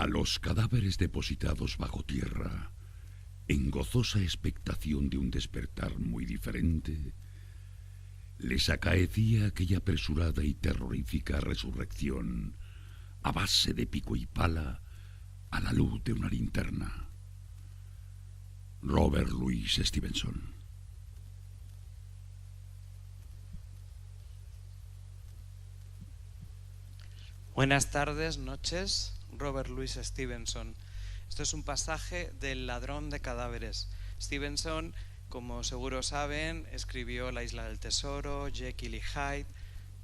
A los cadáveres depositados bajo tierra, en gozosa expectación de un despertar muy diferente, les acaecía aquella apresurada y terrorífica resurrección a base de pico y pala a la luz de una linterna. Robert Louis Stevenson. Buenas tardes, noches, Robert Louis Stevenson. Esto es un pasaje del Ladrón de cadáveres. Stevenson, como seguro saben, escribió La isla del tesoro, Jekyll y Hyde,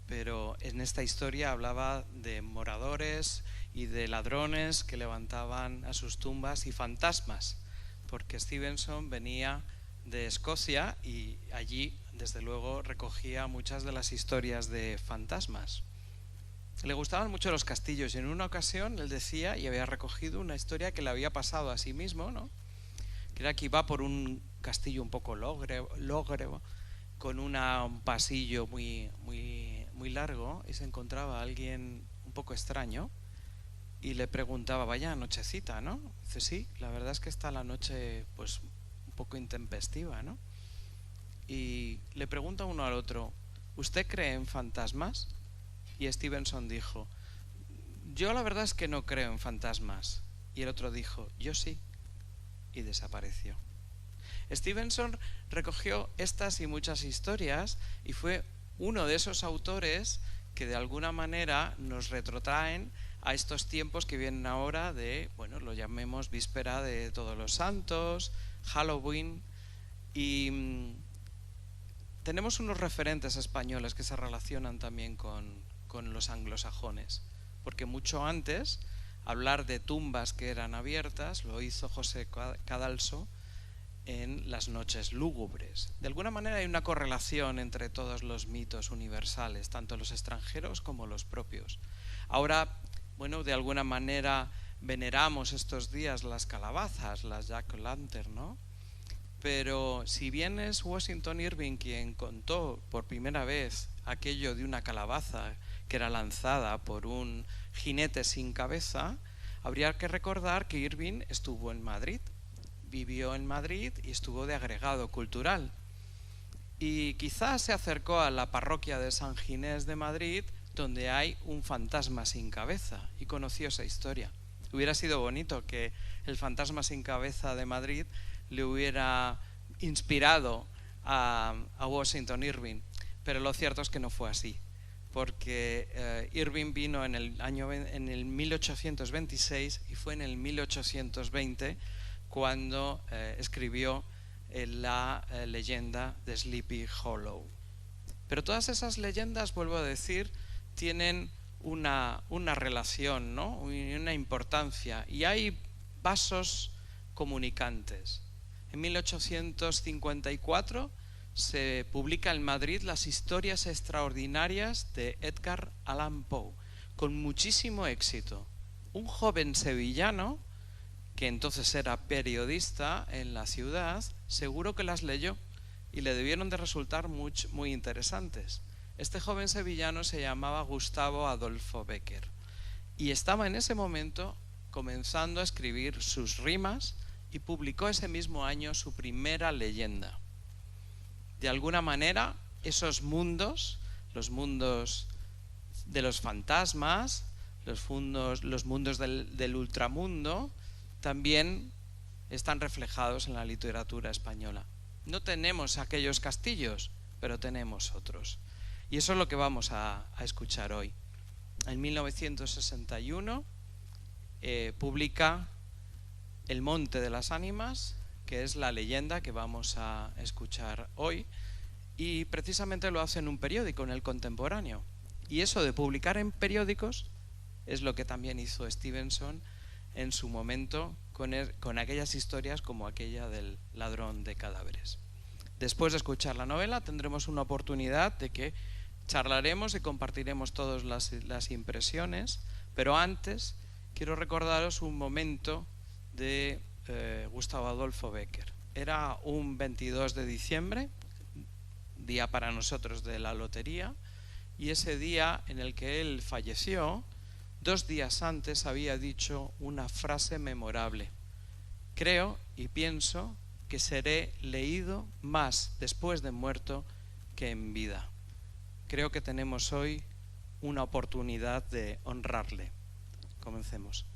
pero en esta historia hablaba de moradores y de ladrones que levantaban a sus tumbas y fantasmas, porque Stevenson venía de Escocia y allí, desde luego, recogía muchas de las historias de fantasmas. Le gustaban mucho los castillos y en una ocasión él decía, y había recogido una historia que le había pasado a sí mismo, ¿no? Que era que iba por un castillo un poco lógrego, con un pasillo muy largo, y se encontraba a alguien un poco extraño y le preguntaba, vaya nochecita, ¿no? Dice, sí, la verdad es que está la noche pues un poco intempestiva, ¿no? Y le pregunta uno al otro, ¿usted cree en fantasmas? Y Stevenson dijo, yo la verdad es que no creo en fantasmas. Y el otro dijo, yo sí. Y desapareció. Stevenson recogió estas y muchas historias y fue uno de esos autores que de alguna manera nos retrotraen a estos tiempos que vienen ahora de, bueno, lo llamemos víspera de Todos los Santos, Halloween, y tenemos unos referentes españoles que se relacionan también con los anglosajones, porque mucho antes hablar de tumbas que eran abiertas lo hizo José Cadalso en Las noches lúgubres. De alguna manera hay una correlación entre todos los mitos universales, tanto los extranjeros como los propios. Ahora, bueno, de alguna manera veneramos estos días las calabazas, las jack-o'-lantern, ¿no? Pero si bien es Washington Irving quien contó por primera vez aquello de una calabaza que era lanzada por un jinete sin cabeza, habría que recordar que Irving estuvo en Madrid, vivió en Madrid y estuvo de agregado cultural. Y quizás se acercó a la parroquia de San Ginés de Madrid, donde hay un fantasma sin cabeza, y conoció esa historia. Hubiera sido bonito que el fantasma sin cabeza de Madrid le hubiera inspirado a Washington Irving, pero lo cierto es que no fue así, porque Irving vino en el 1826 y fue en el 1820 cuando escribió la leyenda de Sleepy Hollow. Pero todas esas leyendas, vuelvo a decir, tienen una relación, ¿no? Una importancia, y hay vasos comunicantes. En 1854 se publica en Madrid Las historias extraordinarias de Edgar Allan Poe, con muchísimo éxito. Un joven sevillano, que entonces era periodista en la ciudad, seguro que las leyó y le debieron de resultar muy interesantes. Este joven sevillano se llamaba Gustavo Adolfo Bécquer y estaba en ese momento comenzando a escribir sus rimas y publicó ese mismo año su primera leyenda. De alguna manera, esos mundos, los mundos de los fantasmas, los mundos del ultramundo, también están reflejados en la literatura española. No tenemos aquellos castillos, pero tenemos otros. Y eso es lo que vamos a escuchar hoy. En 1961 publica El monte de las ánimas, que es la leyenda que vamos a escuchar hoy, y precisamente lo hace en un periódico, en El Contemporáneo. Y eso de publicar en periódicos es lo que también hizo Stevenson en su momento con aquellas historias como aquella del ladrón de cadáveres. Después de escuchar la novela tendremos una oportunidad de que charlaremos y compartiremos todas las impresiones, pero antes quiero recordaros un momento de Gustavo Adolfo Bécquer. Era un 22 de diciembre, día para nosotros de la lotería, y ese día en el que él falleció, 2 días antes había dicho una frase memorable: creo y pienso que seré leído más después de muerto que en vida. Creo que tenemos hoy una oportunidad de honrarle. Comencemos.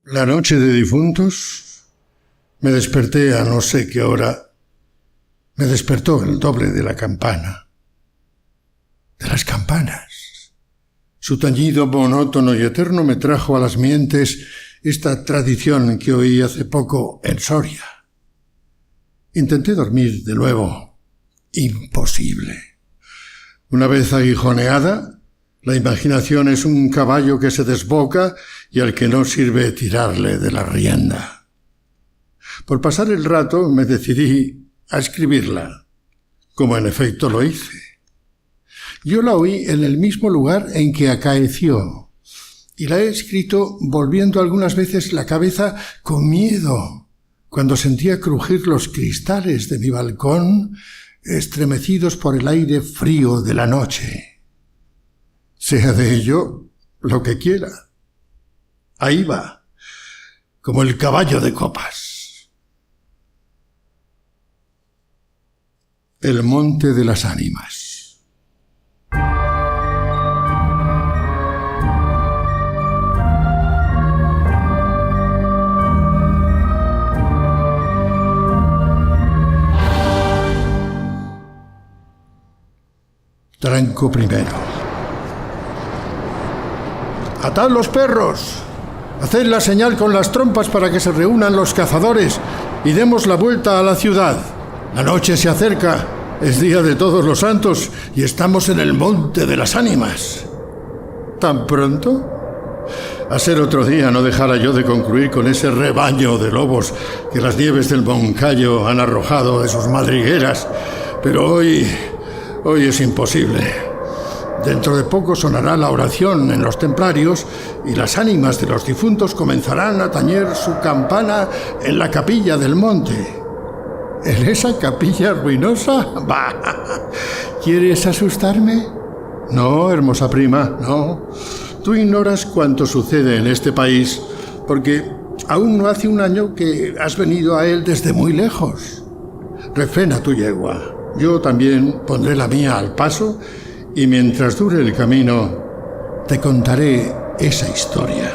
La noche de difuntos me desperté a no sé qué hora. Me despertó el doble de la campana. De las campanas. Su tañido monótono y eterno me trajo a las mientes esta tradición que oí hace poco en Soria. Intenté dormir de nuevo. Imposible. Una vez aguijoneada, la imaginación es un caballo que se desboca y al que no sirve tirarle de la rienda. Por pasar el rato me decidí a escribirla, como en efecto lo hice. Yo la oí en el mismo lugar en que acaeció, y la he escrito volviendo algunas veces la cabeza con miedo, cuando sentía crujir los cristales de mi balcón, estremecidos por el aire frío de la noche. Sea de ello lo que quiera. Ahí va, como el caballo de copas. El monte de las ánimas. Tranco primero. ¡Atad los perros! Haced la señal con las trompas para que se reúnan los cazadores y demos la vuelta a la ciudad. La noche se acerca, es día de Todos los Santos y estamos en el monte de las ánimas. ¿Tan pronto? A ser otro día no dejara yo de concluir con ese rebaño de lobos que las nieves del Moncayo han arrojado de sus madrigueras, pero hoy es imposible. Dentro de poco sonará la oración en los templarios y las ánimas de los difuntos comenzarán a tañer su campana en la capilla del monte. ¿En esa capilla ruinosa? ¡Bah! ¿Quieres asustarme? No, hermosa prima, no. Tú ignoras cuánto sucede en este país, porque aún no hace un año que has venido a él desde muy lejos. Refrena tu yegua. Yo también pondré la mía al paso y mientras dure el camino, te contaré esa historia.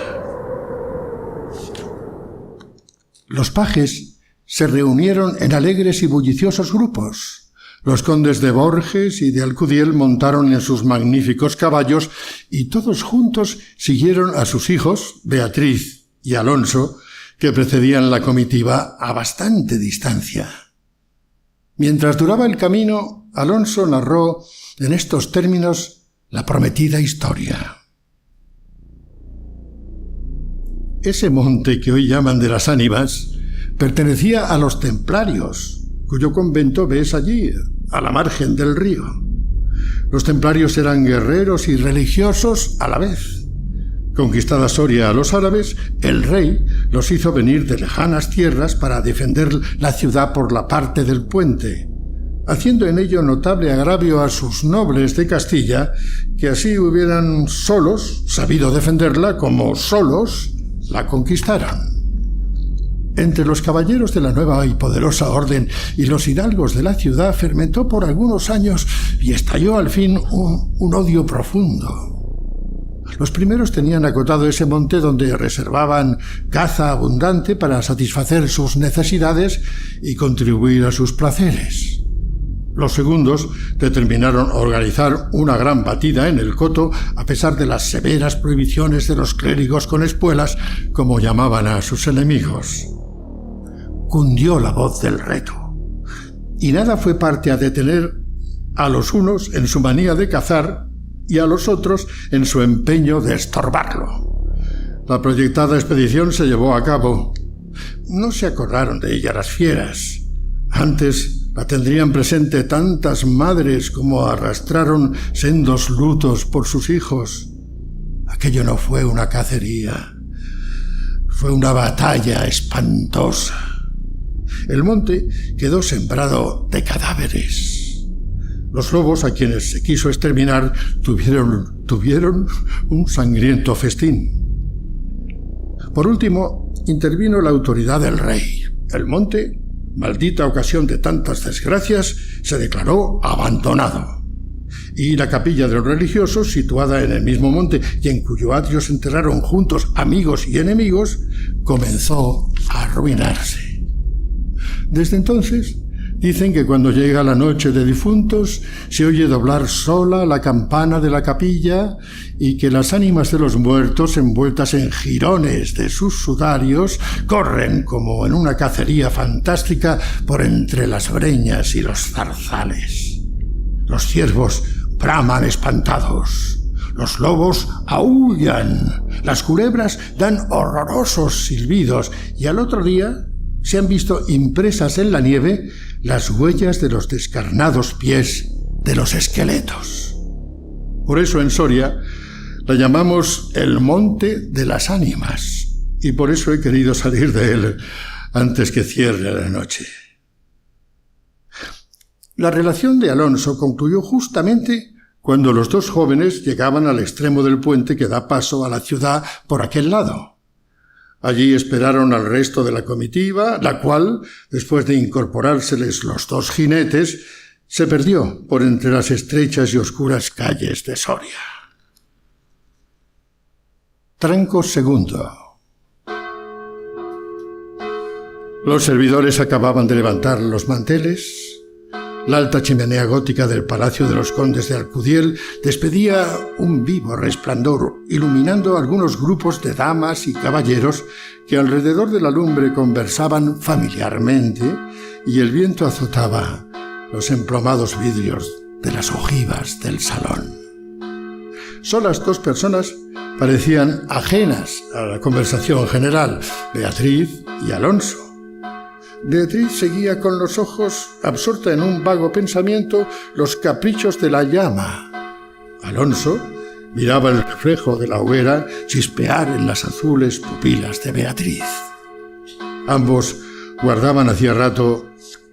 Los pajes se reunieron en alegres y bulliciosos grupos. Los condes de Borges y de Alcudiel montaron en sus magníficos caballos y todos juntos siguieron a sus hijos, Beatriz y Alonso, que precedían la comitiva a bastante distancia. Mientras duraba el camino, Alonso narró en estos términos la prometida historia. Ese monte que hoy llaman de las ánimas pertenecía a los templarios, cuyo convento ves allí, a la margen del río. Los templarios eran guerreros y religiosos a la vez. Conquistada Soria a los árabes, el rey los hizo venir de lejanas tierras para defender la ciudad por la parte del puente, haciendo en ello notable agravio a sus nobles de Castilla, que así hubieran solos sabido defenderla como solos la conquistaron. Entre los caballeros de la nueva y poderosa orden y los hidalgos de la ciudad fermentó por algunos años y estalló al fin un odio profundo. Los primeros tenían acotado ese monte donde reservaban caza abundante para satisfacer sus necesidades y contribuir a sus placeres. Los segundos determinaron organizar una gran batida en el coto a pesar de las severas prohibiciones de los clérigos con espuelas, como llamaban a sus enemigos. Cundió la voz del reto, y nada fue parte a detener a los unos en su manía de cazar y a los otros en su empeño de estorbarlo. La proyectada expedición se llevó a cabo. No se acordaron de ella las fieras. Antes la tendrían presente tantas madres como arrastraron sendos lutos por sus hijos. Aquello no fue una cacería, fue una batalla espantosa. El monte quedó sembrado de cadáveres. Los lobos, a quienes se quiso exterminar, tuvieron un sangriento festín. Por último, intervino la autoridad del rey. El monte, maldita ocasión de tantas desgracias, se declaró abandonado. Y la capilla de los religiosos, situada en el mismo monte y en cuyo atrio se enterraron juntos amigos y enemigos, comenzó a arruinarse. Desde entonces, dicen que cuando llega la noche de difuntos se oye doblar sola la campana de la capilla y que las ánimas de los muertos, envueltas en jirones de sus sudarios, corren como en una cacería fantástica por entre las breñas y los zarzales. Los ciervos braman espantados, los lobos aúllan, las culebras dan horrorosos silbidos y al otro día se han visto impresas en la nieve las huellas de los descarnados pies de los esqueletos. Por eso en Soria la llamamos el Monte de las Ánimas, y por eso he querido salir de él antes que cierre la noche. La relación de Alonso concluyó justamente cuando los dos jóvenes llegaban al extremo del puente que da paso a la ciudad por aquel lado. Allí esperaron al resto de la comitiva, la cual, después de incorporárseles los dos jinetes, se perdió por entre las estrechas y oscuras calles de Soria. Tranco segundo. Los servidores acababan de levantar los manteles. La alta chimenea gótica del Palacio de los Condes de Alcudiel despedía un vivo resplandor, iluminando algunos grupos de damas y caballeros que alrededor de la lumbre conversaban familiarmente y el viento azotaba los emplomados vidrios de las ojivas del salón. Solas dos personas parecían ajenas a la conversación general, Beatriz y Alonso. Beatriz seguía con los ojos, absorta en un vago pensamiento, los caprichos de la llama. Alonso miraba el reflejo de la hoguera chispear en las azules pupilas de Beatriz. Ambos guardaban hacía rato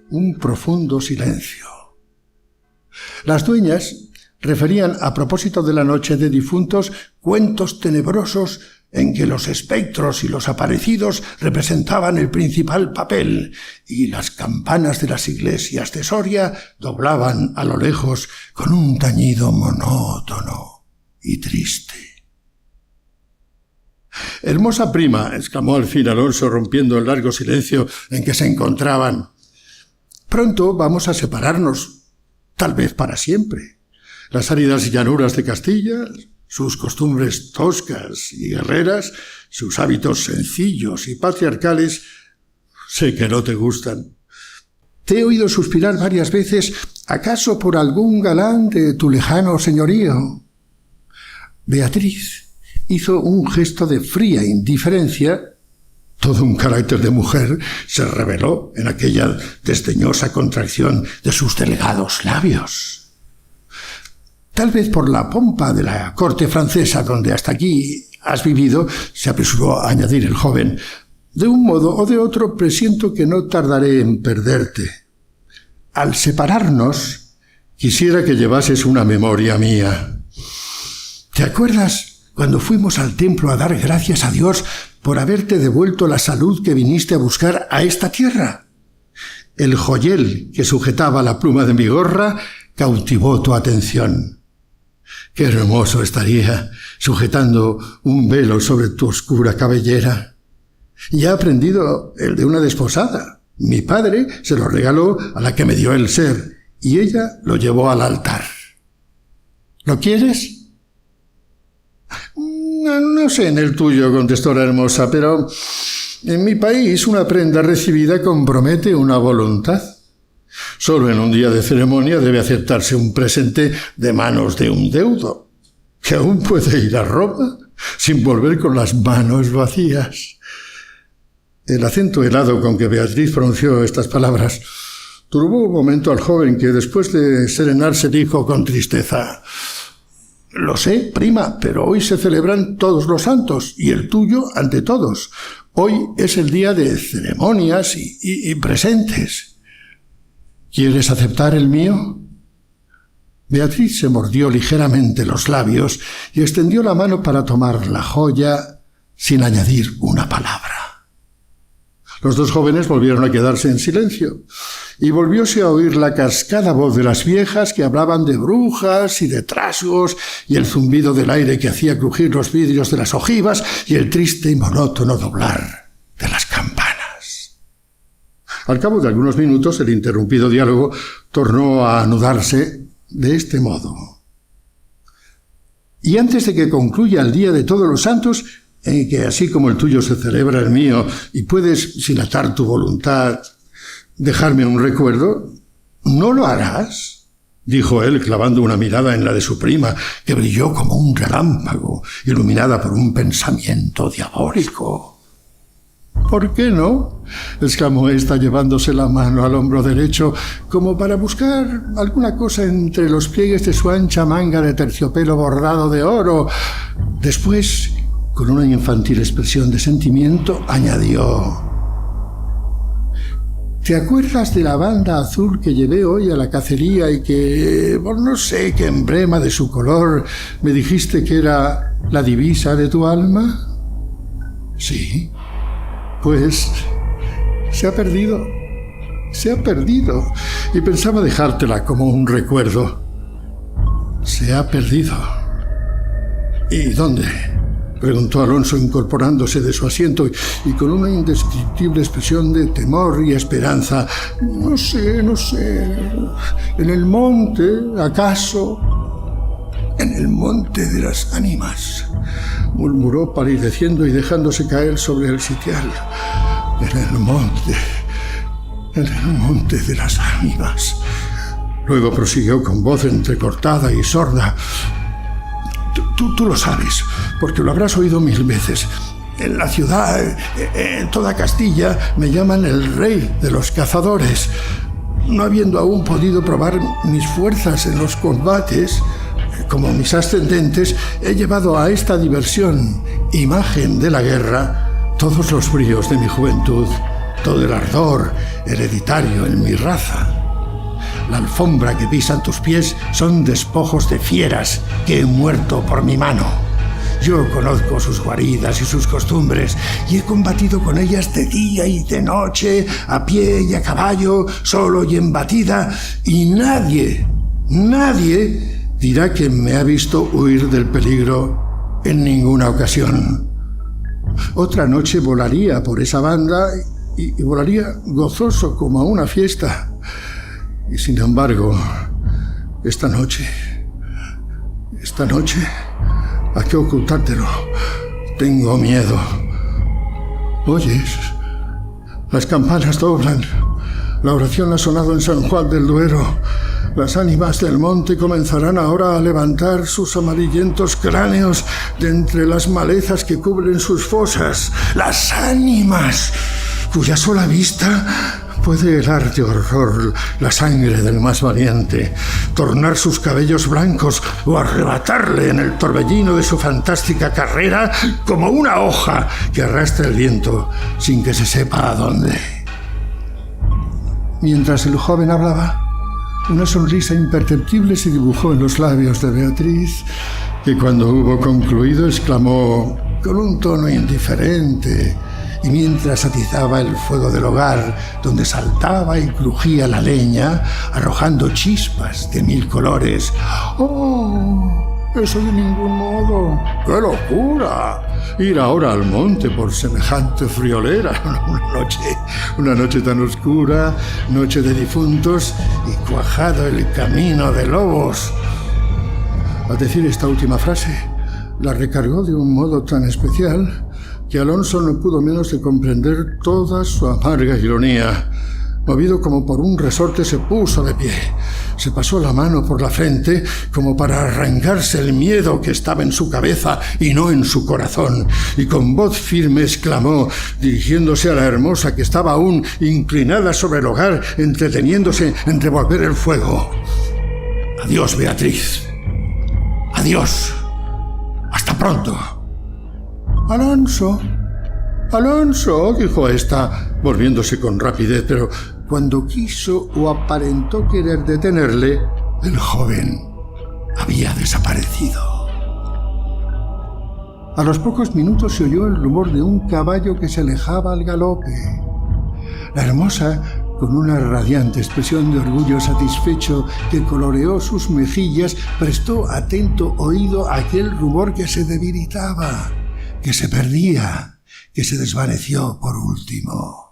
un profundo silencio. Las dueñas referían a propósito de la noche de difuntos cuentos tenebrosos en que los espectros y los aparecidos representaban el principal papel, y las campanas de las iglesias de Soria doblaban a lo lejos con un tañido monótono y triste. «Hermosa prima», exclamó al fin Alonso, rompiendo el largo silencio en que se encontraban. «Pronto vamos a separarnos, tal vez para siempre. Las áridas llanuras de Castilla, sus costumbres toscas y guerreras, sus hábitos sencillos y patriarcales, sé que no te gustan. Te he oído suspirar varias veces, ¿acaso por algún galán de tu lejano señorío?» Beatriz hizo un gesto de fría indiferencia. Todo un carácter de mujer se reveló en aquella desdeñosa contracción de sus delgados labios. «Tal vez por la pompa de la corte francesa donde hasta aquí has vivido», se apresuró a añadir el joven. «De un modo o de otro presiento que no tardaré en perderte. Al separarnos, quisiera que llevases una memoria mía. ¿Te acuerdas cuando fuimos al templo a dar gracias a Dios por haberte devuelto la salud que viniste a buscar a esta tierra? El joyel que sujetaba la pluma de mi gorra cautivó tu atención. Qué hermoso estaría sujetando un velo sobre tu oscura cabellera. Ya he aprendido el de una desposada. Mi padre se lo regaló a la que me dio el ser y ella lo llevó al altar. ¿Lo quieres? No sé en el tuyo, contestó la hermosa, pero en mi país una prenda recibida compromete una voluntad. Solo en un día de ceremonia debe aceptarse un presente de manos de un deudo, que aún puede ir a Roma sin volver con las manos vacías. El acento helado con que Beatriz pronunció estas palabras turbó un momento al joven, que después de serenarse dijo con tristeza: «Lo sé, prima, pero hoy se celebran todos los santos, y el tuyo ante todos. Hoy es el día de ceremonias y presentes. ¿Quieres aceptar el mío?». Beatriz se mordió ligeramente los labios y extendió la mano para tomar la joya sin añadir una palabra. Los dos jóvenes volvieron a quedarse en silencio y volvióse a oír la cascada voz de las viejas, que hablaban de brujas y de trasgos, y el zumbido del aire que hacía crujir los vidrios de las ojivas, y el triste y monótono doblar de las campanas. Al cabo de algunos minutos, el interrumpido diálogo tornó a anudarse de este modo: «Y antes de que concluya el Día de Todos los Santos, en que así como el tuyo se celebra el mío, y puedes, sin atar tu voluntad, dejarme un recuerdo, ¿no lo harás?», dijo él, clavando una mirada en la de su prima, que brilló como un relámpago, iluminada por un pensamiento diabólico. «¿Por qué no?», exclamó ésta, llevándose la mano al hombro derecho, como para buscar alguna cosa entre los pliegues de su ancha manga de terciopelo bordado de oro. Después, con una infantil expresión de sentimiento, añadió: «¿Te acuerdas de la banda azul que llevé hoy a la cacería y que, por no sé qué emblema de su color, me dijiste que era la divisa de tu alma?». «Sí». «Pues se ha perdido, y pensaba dejártela como un recuerdo. Se ha perdido». «¿Y dónde?», preguntó Alonso, incorporándose de su asiento y con una indescriptible expresión de temor y esperanza. No sé. ¿En el monte, acaso?». «En el monte de las ánimas», murmuró palideciendo y dejándose caer sobre el sitial. «En el monte de las ánimas». Luego prosiguió con voz entrecortada y sorda: Tú lo sabes, porque lo habrás oído 1000 veces. En la ciudad, en toda Castilla, me llaman el rey de los cazadores. No habiendo aún podido probar mis fuerzas en los combates, como mis ascendentes, he llevado a esta diversión, imagen de la guerra, todos los bríos de mi juventud, todo el ardor hereditario en mi raza. La alfombra que pisan tus pies son despojos de fieras que he muerto por mi mano. Yo conozco sus guaridas y sus costumbres, y he combatido con ellas de día y de noche, a pie y a caballo, solo y en batida, y nadie dirá que me ha visto huir del peligro en ninguna ocasión. Otra noche volaría por esa banda y volaría gozoso como a una fiesta. Y sin embargo, esta noche, ¿a qué ocultártelo? Tengo miedo. ¿Oyes? Las campanas doblan. La oración ha sonado en San Juan del Duero. Las ánimas del monte comenzarán ahora a levantar sus amarillentos cráneos de entre las malezas que cubren sus fosas. Las ánimas, cuya sola vista puede helar de horror la sangre del más valiente, tornar sus cabellos blancos o arrebatarle en el torbellino de su fantástica carrera como una hoja que arrastra el viento sin que se sepa a dónde. Mientras el joven hablaba, una sonrisa imperceptible se dibujó en los labios de Beatriz, que cuando hubo concluido exclamó con un tono indiferente, y mientras atizaba el fuego del hogar, donde saltaba y crujía la leña, arrojando chispas de 1000 colores: «¡Oh, Eso de ningún modo. ¡Qué locura! Ir ahora al monte por semejante friolera. Una noche tan oscura, noche de difuntos y cuajado el camino de lobos. Al decir esta última frase, la recargó de un modo tan especial que Alonso no pudo menos de comprender toda su amarga ironía. Movido como por un resorte, se puso de pie. Se pasó la mano por la frente como para arrancarse el miedo que estaba en su cabeza y no en su corazón. Y con voz firme exclamó, dirigiéndose a la hermosa que estaba aún inclinada sobre el hogar, entreteniéndose en revolver el fuego. Adiós, Beatriz. Adiós. Hasta pronto. Alonso, dijo ésta, volviéndose con rapidez, pero cuando quiso o aparentó querer detenerle, el joven había desaparecido. A los pocos minutos se oyó el rumor de un caballo que se alejaba al galope. La hermosa, con una radiante expresión de orgullo satisfecho que coloreó sus mejillas, prestó atento oído a aquel rumor que se debilitaba, que se perdía, que se desvaneció por último.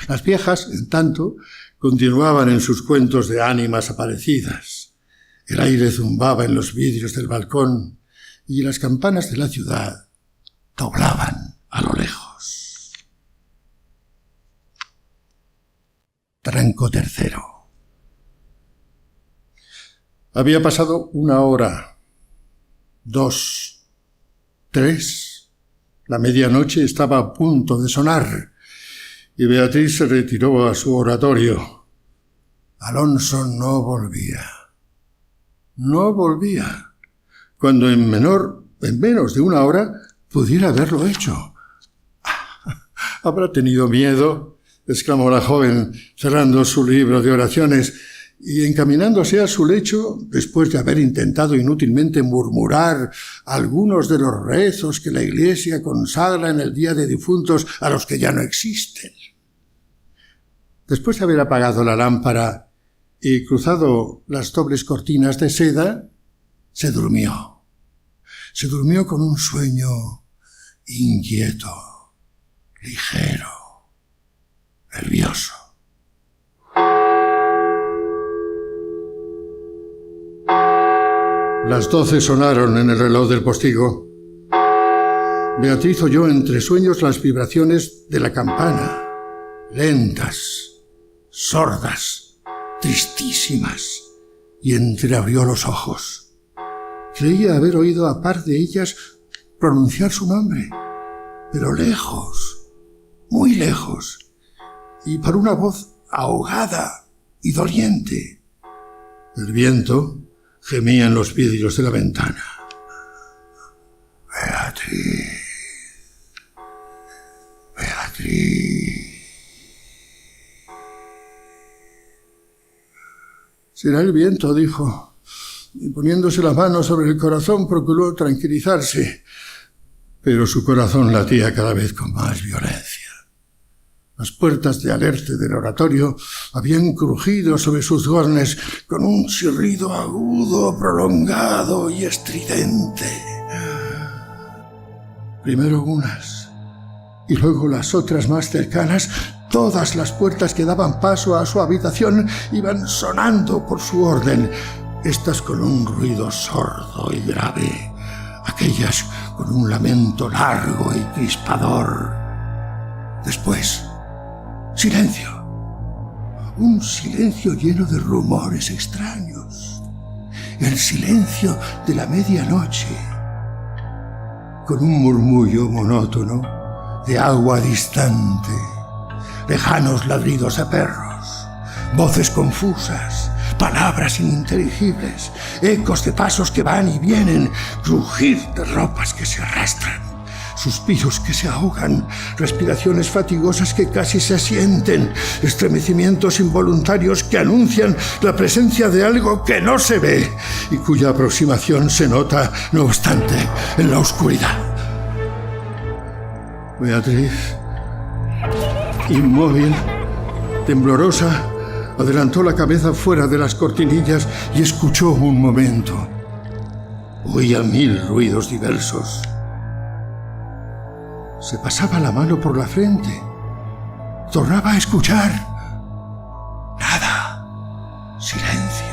Las viejas, en tanto, continuaban en sus cuentos de ánimas aparecidas. El aire zumbaba en los vidrios del balcón y las campanas de la ciudad doblaban a lo lejos. Tranco tercero. Había pasado 1 hora, 2, 3. La medianoche estaba a punto de sonar y Beatriz se retiró a su oratorio. Alonso no volvía. No volvía, cuando en menos de 1 hora pudiera haberlo hecho. «¿Habrá tenido miedo?», exclamó la joven, cerrando su libro de oraciones y encaminándose a su lecho, después de haber intentado inútilmente murmurar algunos de los rezos que la Iglesia consagra en el día de difuntos a los que ya no existen. Después de haber apagado la lámpara y cruzado las dobles cortinas de seda, se durmió. Se durmió con un sueño inquieto, ligero, nervioso. Las 12 sonaron en el reloj del postigo. Beatriz oyó entre sueños las vibraciones de la campana, lentas, sordas, tristísimas, y entreabrió los ojos. Creía haber oído a par de ellas pronunciar su nombre, pero lejos, muy lejos, y por una voz ahogada y doliente. El viento gemía en los vidrios de la ventana. Beatriz, Beatriz. Será el viento, dijo, y poniéndose la mano sobre el corazón procuró tranquilizarse, pero su corazón latía cada vez con más violencia. Las puertas de alerte del oratorio habían crujido sobre sus goznes con un chirrido agudo, prolongado y estridente. Primero unas, y luego las otras más cercanas. Todas las puertas que daban paso a su habitación iban sonando por su orden, estas con un ruido sordo y grave, aquellas con un lamento largo y crispador. Después, silencio. Un silencio lleno de rumores extraños. El silencio de la medianoche, con un murmullo monótono de agua distante, lejanos ladridos de perros, voces confusas, palabras ininteligibles, ecos de pasos que van y vienen, crujir de ropas que se arrastran, suspiros que se ahogan, respiraciones fatigosas que casi se sienten, estremecimientos involuntarios que anuncian la presencia de algo que no se ve y cuya aproximación se nota, no obstante, en la oscuridad. Beatriz, inmóvil, temblorosa, adelantó la cabeza fuera de las cortinillas y escuchó un momento. Oía 1000 ruidos diversos. Se pasaba la mano por la frente. Tornaba a escuchar. Nada. Silencio.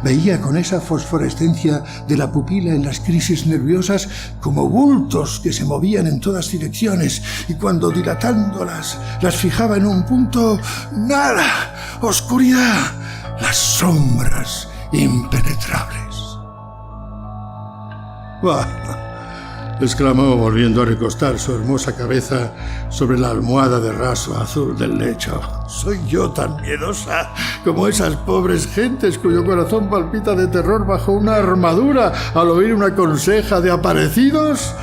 Veía con esa fosforescencia de la pupila en las crisis nerviosas como bultos que se movían en todas direcciones, y cuando dilatándolas las fijaba en un punto, ¡nada! ¡Oscuridad! Las sombras impenetrables. ¡Bah! Exclamó, volviendo a recostar su hermosa cabeza sobre la almohada de raso azul del lecho. ¿Soy yo tan miedosa como esas pobres gentes cuyo corazón palpita de terror bajo una armadura al oír una conseja de aparecidos?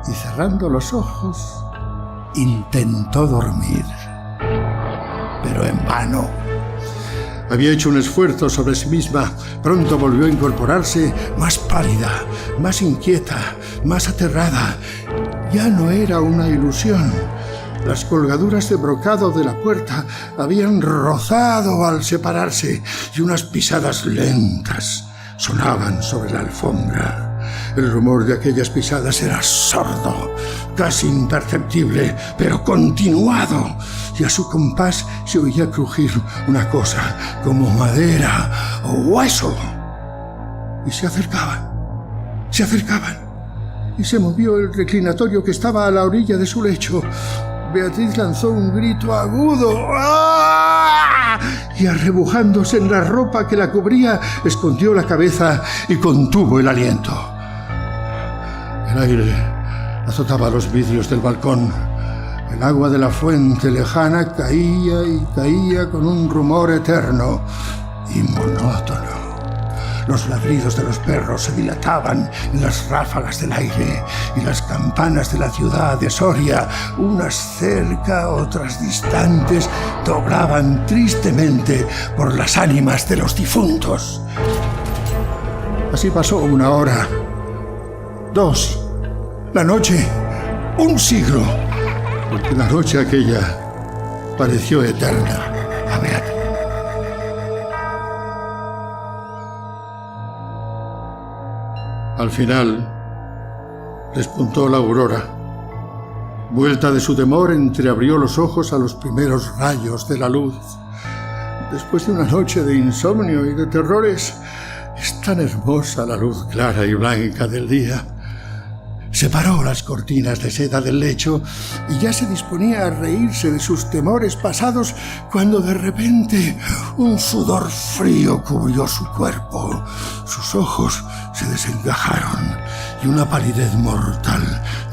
Y cerrando los ojos, intentó dormir, pero en vano. Había hecho un esfuerzo sobre sí misma. Pronto volvió a incorporarse, más pálida, más inquieta, más aterrada. Ya no era una ilusión. Las colgaduras de brocado de la puerta habían rozado al separarse, y unas pisadas lentas sonaban sobre la alfombra. El rumor de aquellas pisadas era sordo, casi imperceptible, pero continuado, y a su compás se oía crujir una cosa como madera o hueso. Y se acercaban, y se movió el reclinatorio que estaba a la orilla de su lecho. Beatriz lanzó un grito agudo. ¡Ah! Y arrebujándose en la ropa que la cubría, escondió la cabeza y contuvo el aliento. El aire azotaba los vidrios del balcón. El agua de la fuente lejana caía y caía con un rumor eterno y monótono. Los ladridos de los perros se dilataban en las ráfagas del aire, y las campanas de la ciudad de Soria, unas cerca, otras distantes, doblaban tristemente por las ánimas de los difuntos. Así pasó 1 hora, 2, la noche, 1 siglo, porque la noche aquella pareció eterna a Beatriz. Al final, despuntó la aurora. Vuelta de su temor, entreabrió los ojos a los primeros rayos de la luz. Después de una noche de insomnio y de terrores, es tan hermosa la luz clara y blanca del día. Separó las cortinas de seda del lecho y ya se disponía a reírse de sus temores pasados cuando de repente un sudor frío cubrió su cuerpo. Sus ojos se desencajaron y una palidez mortal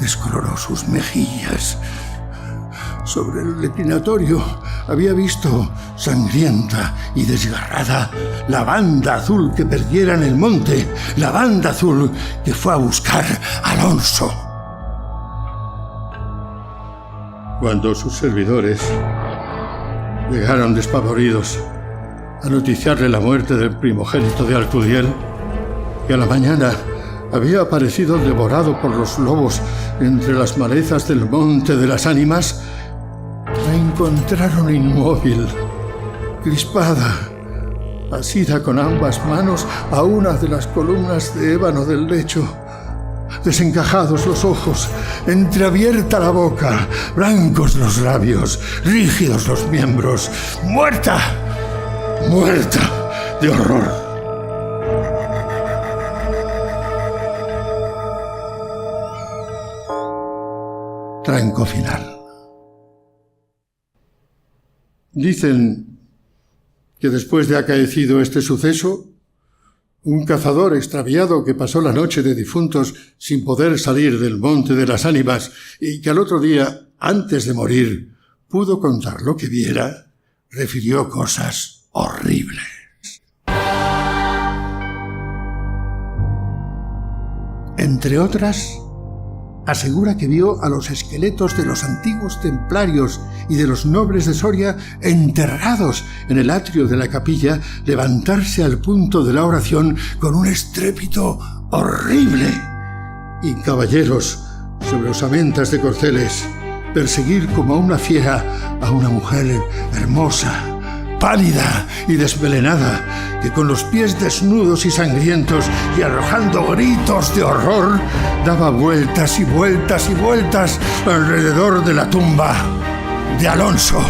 descoloró sus mejillas. Sobre el reclinatorio había visto, sangrienta y desgarrada, la banda azul que perdiera en el monte, la banda azul que fue a buscar a Alonso. Cuando sus servidores llegaron despavoridos a noticiarle la muerte del primogénito de Alcudiel, que a la mañana había aparecido devorado por los lobos entre las malezas del Monte de las Ánimas, la encontraron inmóvil, crispada, asida con ambas manos a una de las columnas de ébano del lecho, desencajados los ojos, entreabierta la boca, blancos los labios, rígidos los miembros, muerta, muerta de horror. Tranco final. Dicen que después de acaecido este suceso, un cazador extraviado que pasó la noche de difuntos sin poder salir del Monte de las Ánimas y que al otro día, antes de morir, pudo contar lo que viera, refirió cosas horribles. Entre otras, asegura que vio a los esqueletos de los antiguos templarios y de los nobles de Soria enterrados en el atrio de la capilla levantarse al punto de la oración con un estrépito horrible, y caballeros sobre osamentas de corceles perseguir como a una fiera a una mujer hermosa, pálida y desmelenada, que con los pies desnudos y sangrientos y arrojando gritos de horror, daba vueltas y vueltas y vueltas alrededor de la tumba de Alonso.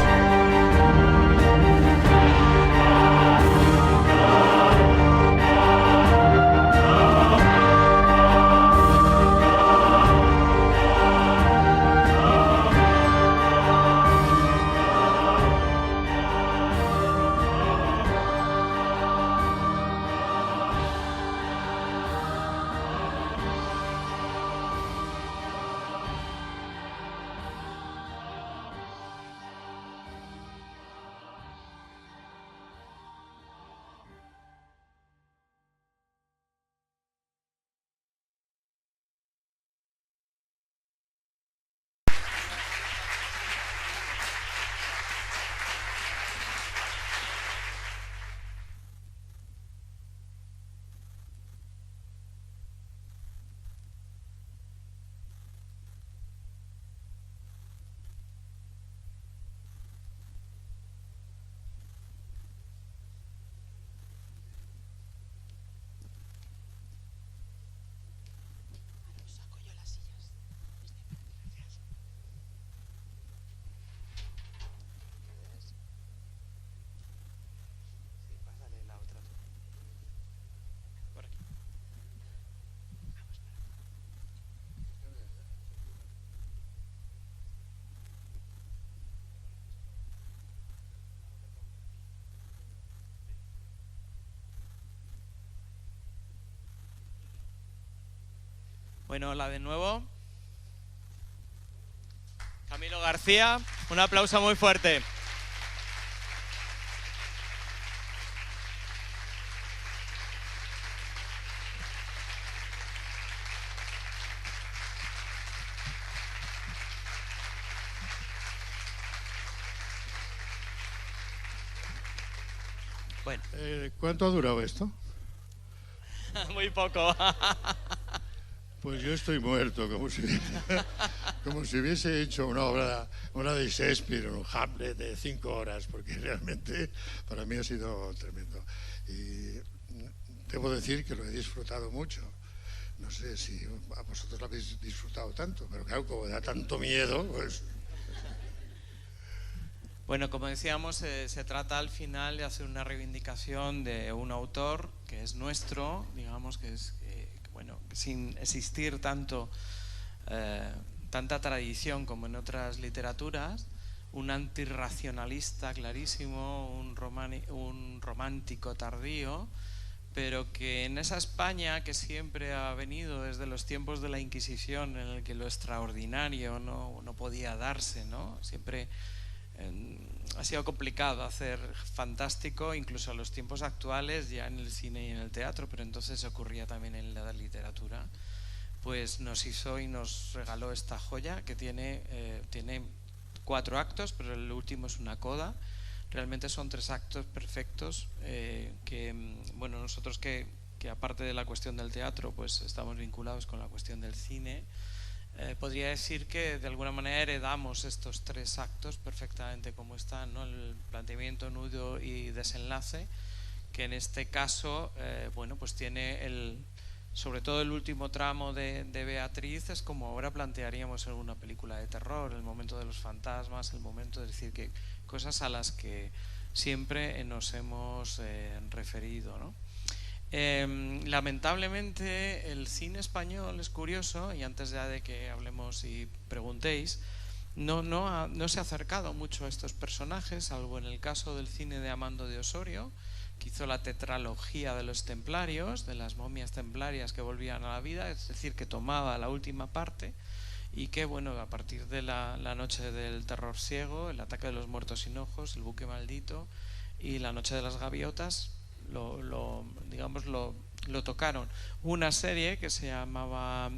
Bueno, hola de nuevo. Camilo García, un aplauso muy fuerte. Bueno. ¿Cuánto ha durado esto? Muy poco. Pues yo estoy muerto, como si hubiese hecho una obra de Shakespeare, un Hamlet de 5 horas, porque realmente para mí ha sido tremendo. Y debo decir que lo he disfrutado mucho. No sé si a vosotros lo habéis disfrutado tanto, pero claro, como da tanto miedo, pues... Bueno, como decíamos, se trata al final de hacer una reivindicación de un autor que es nuestro, digamos que es... Bueno, sin existir tanta tradición como en otras literaturas, un antirracionalista clarísimo, un romántico tardío, pero que en esa España que siempre ha venido desde los tiempos de la Inquisición, en el que lo extraordinario no podía darse, ¿no? Siempre ha sido complicado hacer fantástico, incluso a los tiempos actuales, ya en el cine y en el teatro, pero entonces ocurría también en la literatura. Pues nos hizo y nos regaló esta joya que tiene 4 actos, pero el último es una coda. Realmente son 3 actos perfectos que, bueno, nosotros que aparte de la cuestión del teatro, pues estamos vinculados con la cuestión del cine. Podría decir que de alguna manera heredamos estos 3 actos perfectamente como están, ¿no? El planteamiento, nudo y desenlace, que en este caso, bueno, pues tiene sobre todo el último tramo de Beatriz, es como ahora plantearíamos en una película de terror, el momento de los fantasmas, el momento de decir que cosas a las que siempre nos hemos referido, ¿no? Lamentablemente el cine español es curioso, y antes ya de que hablemos y preguntéis, no se ha acercado mucho a estos personajes, salvo en el caso del cine de Amando de Osorio, que hizo la tetralogía de los templarios, de las momias templarias que volvían a la vida, es decir, que tomaba la última parte y que, bueno, a partir de la noche del terror ciego, el ataque de los muertos sin ojos, el buque maldito y la noche de las gaviotas, lo tocaron. Una serie que se llamaba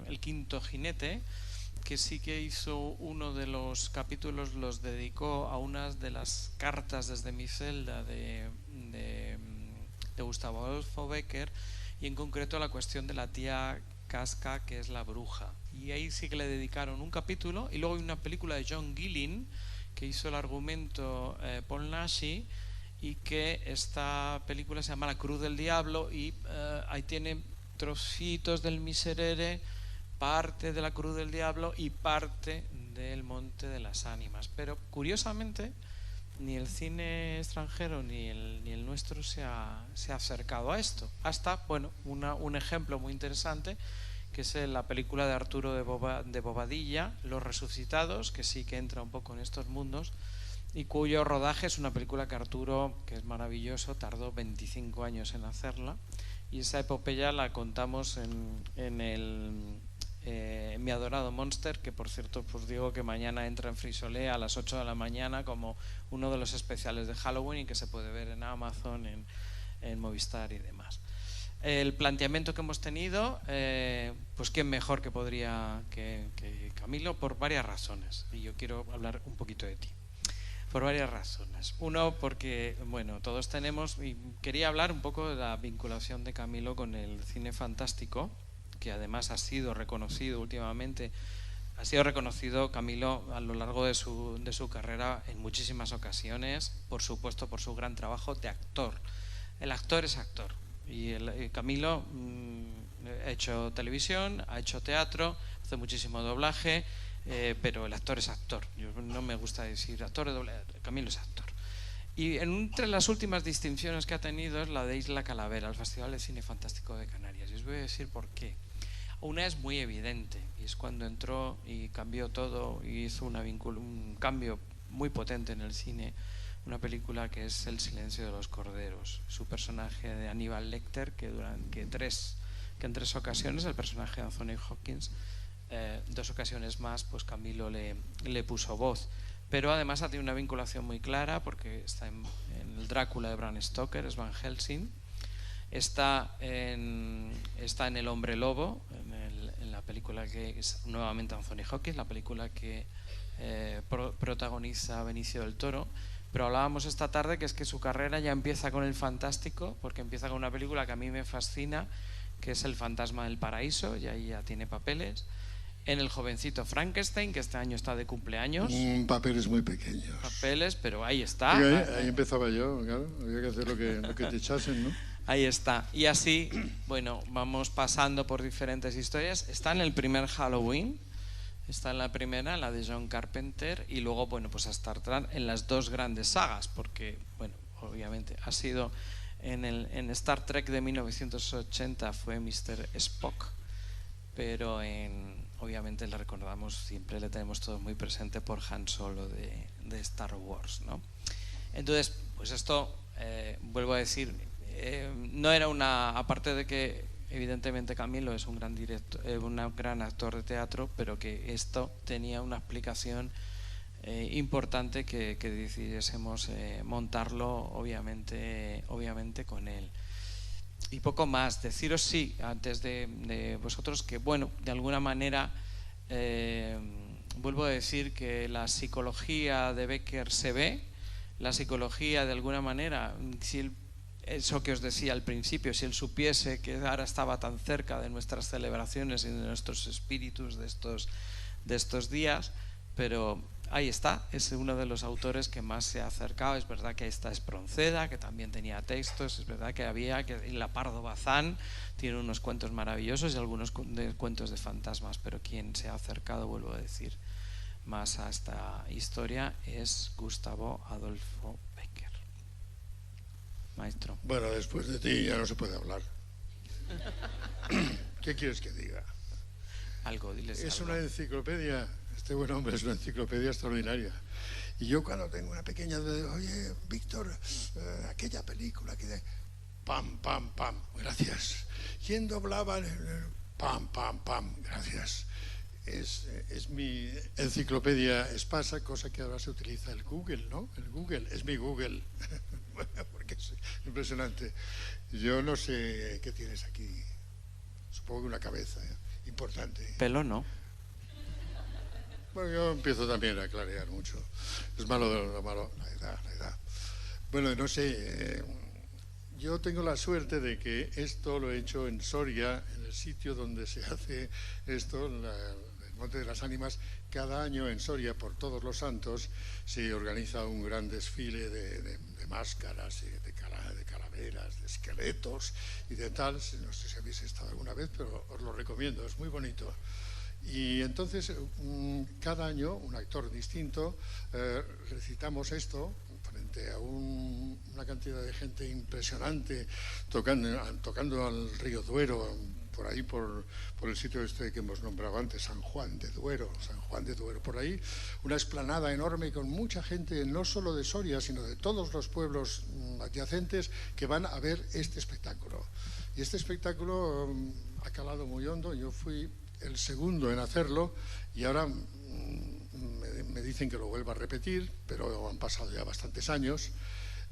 El quinto jinete, que sí que hizo uno de los capítulos, los dedicó a unas de las cartas desde mi celda de Gustavo Adolfo Bécquer, y en concreto a la cuestión de la tía Casca, que es la bruja, y ahí sí que le dedicaron un capítulo. Y luego hay una película de John Gillen que hizo el argumento Paul Naschy, y que esta película se llama La Cruz del Diablo, y ahí tiene trocitos del Miserere, parte de La Cruz del Diablo y parte del Monte de las Ánimas. Pero curiosamente ni el cine extranjero ni el nuestro se ha acercado a esto, hasta un ejemplo muy interesante, que es la película de Arturo de Bobadilla, Los Resucitados, que sí que entra un poco en estos mundos, y cuyo rodaje es una película que Arturo, que es maravilloso, tardó 25 años en hacerla, y esa epopeya la contamos en Mi Adorado Monster, que por cierto pues digo que mañana entra en Frisolé a las 8 de la mañana como uno de los especiales de Halloween, y que se puede ver en Amazon, en Movistar y demás. El planteamiento que hemos tenido, pues quién mejor que Camilo, por varias razones, y yo quiero hablar un poquito de ti. Por varias razones. Uno, porque todos tenemos, y quería hablar un poco de la vinculación de Camilo con el cine fantástico, que además ha sido reconocido últimamente. Ha sido reconocido Camilo a lo largo de su carrera en muchísimas ocasiones, por supuesto por su gran trabajo de actor. El actor es actor, y Camilo ha hecho televisión, ha hecho teatro, hace muchísimo doblaje, pero el actor es actor. Yo no me gusta decir actor de doblaje, Camilo es actor. Y entre las últimas distinciones que ha tenido es la de Isla Calavera, el Festival de Cine Fantástico de Canarias, y os voy a decir por qué. Una es muy evidente, y es cuando entró y cambió todo y hizo un cambio muy potente en el cine, una película que es El silencio de los corderos. Su personaje de Aníbal Lecter, que en 3 ocasiones, el personaje de Anthony Hopkins, 2 ocasiones más, pues Camilo le puso voz. Pero además ha tenido una vinculación muy clara, porque está en el Drácula de Bram Stoker, es Van Helsing. Está en El Hombre Lobo, en la película que es nuevamente Anthony Hopkins, la película que protagoniza Benicio del Toro. Pero hablábamos esta tarde que es que su carrera ya empieza con el fantástico, porque empieza con una película que a mí me fascina, que es El Fantasma del Paraíso, y ahí ya tiene papeles. En El Jovencito Frankenstein, que este año está de cumpleaños. Papeles muy pequeños. Papeles, pero ahí está. Ahí empezaba yo, claro, había que hacer lo que te echasen, ¿no? Ahí está. Y así, vamos pasando por diferentes historias. Está en el primer Halloween, está en la primera, la de John Carpenter, y luego, pues hasta entrar en las 2 grandes sagas, porque, obviamente ha sido en Star Trek de 1980 fue Mr. Spock, pero obviamente le recordamos, siempre le tenemos todos muy presente por Han Solo de Star Wars, ¿no? Entonces, pues esto, vuelvo a decir, no era aparte de que evidentemente Camilo es un gran actor de teatro, pero que esto tenía una explicación importante que decidiésemos montarlo obviamente con él. Y poco más, deciros sí, antes de vosotros, que de alguna manera vuelvo a decir que la psicología de Becker se ve, la psicología de alguna manera, eso que os decía al principio, si él supiese que ahora estaba tan cerca de nuestras celebraciones y de nuestros espíritus de estos días, pero ahí está, es uno de los autores que más se ha acercado. Es verdad que ahí está Espronceda, que también tenía textos, es verdad que la Pardo Bazán tiene unos cuentos maravillosos y algunos cuentos de fantasmas, pero quien se ha acercado, vuelvo a decir, más a esta historia es Gustavo Adolfo Becker. Maestro. Bueno, después de ti ya no se puede hablar. ¿Qué quieres que diga? Algo, diles es algo. Una enciclopedia, este buen hombre es una enciclopedia extraordinaria. Y yo cuando tengo una pequeña duda, oye, Víctor, aquella película que de... Pam, pam, pam, gracias. ¿Quién doblaba? Pam, pam, pam, gracias. Es mi enciclopedia espasa, cosa que ahora se utiliza el Google, ¿no? El Google, es mi Google. Porque es impresionante. Yo no sé qué tienes aquí. Supongo que una cabeza importante. Pelo no. Bueno, yo empiezo también a clarear mucho. Es malo la edad. Bueno, no sé. Yo tengo la suerte de que esto lo he hecho en Soria, en el sitio donde se hace esto, en Monte de las Ánimas, cada año en Soria, por Todos los Santos, se organiza un gran desfile de máscaras, y de calaveras, de esqueletos y de tal. No sé si habéis estado alguna vez, pero os lo recomiendo, es muy bonito. Y entonces, cada año, un actor distinto, recitamos esto frente a una cantidad de gente impresionante, tocando al río Duero, por ahí, por el sitio este que hemos nombrado antes, San Juan de Duero, por ahí, una explanada enorme con mucha gente, no solo de Soria, sino de todos los pueblos adyacentes que van a ver este espectáculo. Y este espectáculo ha calado muy hondo. Yo fui el segundo en hacerlo y ahora me dicen que lo vuelva a repetir, pero han pasado ya bastantes años.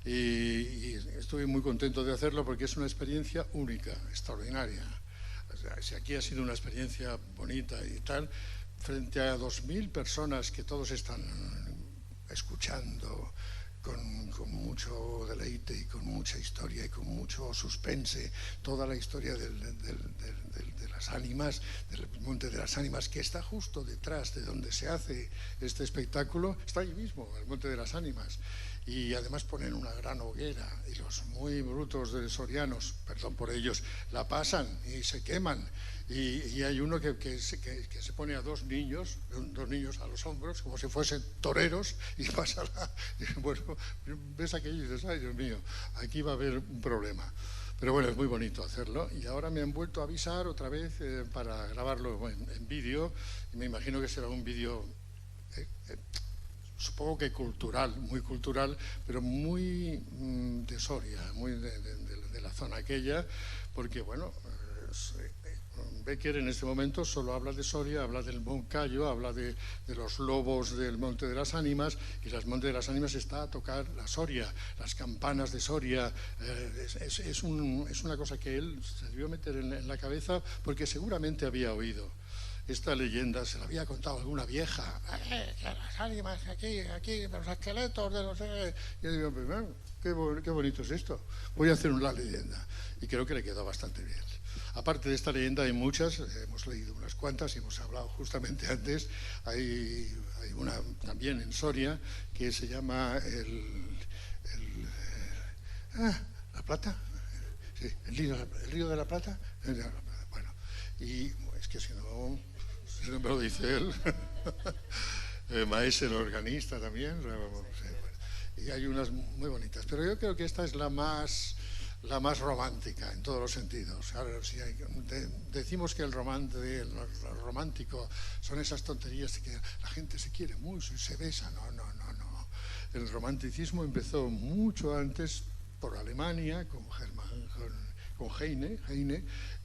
Y estoy muy contento de hacerlo porque es una experiencia única, extraordinaria. O sea, si aquí ha sido una experiencia bonita y tal, frente a 2000 personas que todos están escuchando con mucho deleite y con mucha historia y con mucho suspense, toda la historia de las ánimas, del Monte de las Ánimas, que está justo detrás de donde se hace este espectáculo, está ahí mismo, el Monte de las Ánimas. Y además ponen una gran hoguera y los muy brutos de sorianos, perdón por ellos, la pasan y se queman. Y hay uno que se pone a dos niños a los hombros, como si fuesen toreros, y pasa y bueno, ves aquello y dices, ay Dios mío, aquí va a haber un problema. Pero bueno, es muy bonito hacerlo. Y ahora me han vuelto a avisar otra vez para grabarlo en vídeo, y me imagino que será un vídeo supongo que cultural, muy cultural, pero muy de Soria, muy de la zona aquella, porque bueno, Bécquer en este momento solo habla de Soria, habla del Moncayo, habla de los lobos del Monte de las Ánimas, y el Monte de las Ánimas está a tocar la Soria, las campanas de Soria. Es una cosa que él se debió meter en la cabeza porque seguramente había oído. Esta leyenda se la había contado alguna vieja. Las ánimas aquí, los esqueletos de los... Y yo digo, bueno, qué bonito es esto. Voy a hacer una leyenda. Y creo que le quedó bastante bien. Aparte de esta leyenda hay muchas, hemos leído unas cuantas y hemos hablado justamente antes. Hay una también en Soria que se llama ¿La Plata? Sí, el río de la Plata. Bueno, y es que si no me lo dice él. Maese, el organista también. Y hay unas muy bonitas. Pero yo creo que esta es la más romántica en todos los sentidos. Ahora, si decimos que el romántico son esas tonterías que la gente se quiere mucho y se besa. No. El romanticismo empezó mucho antes por Alemania, con Heine,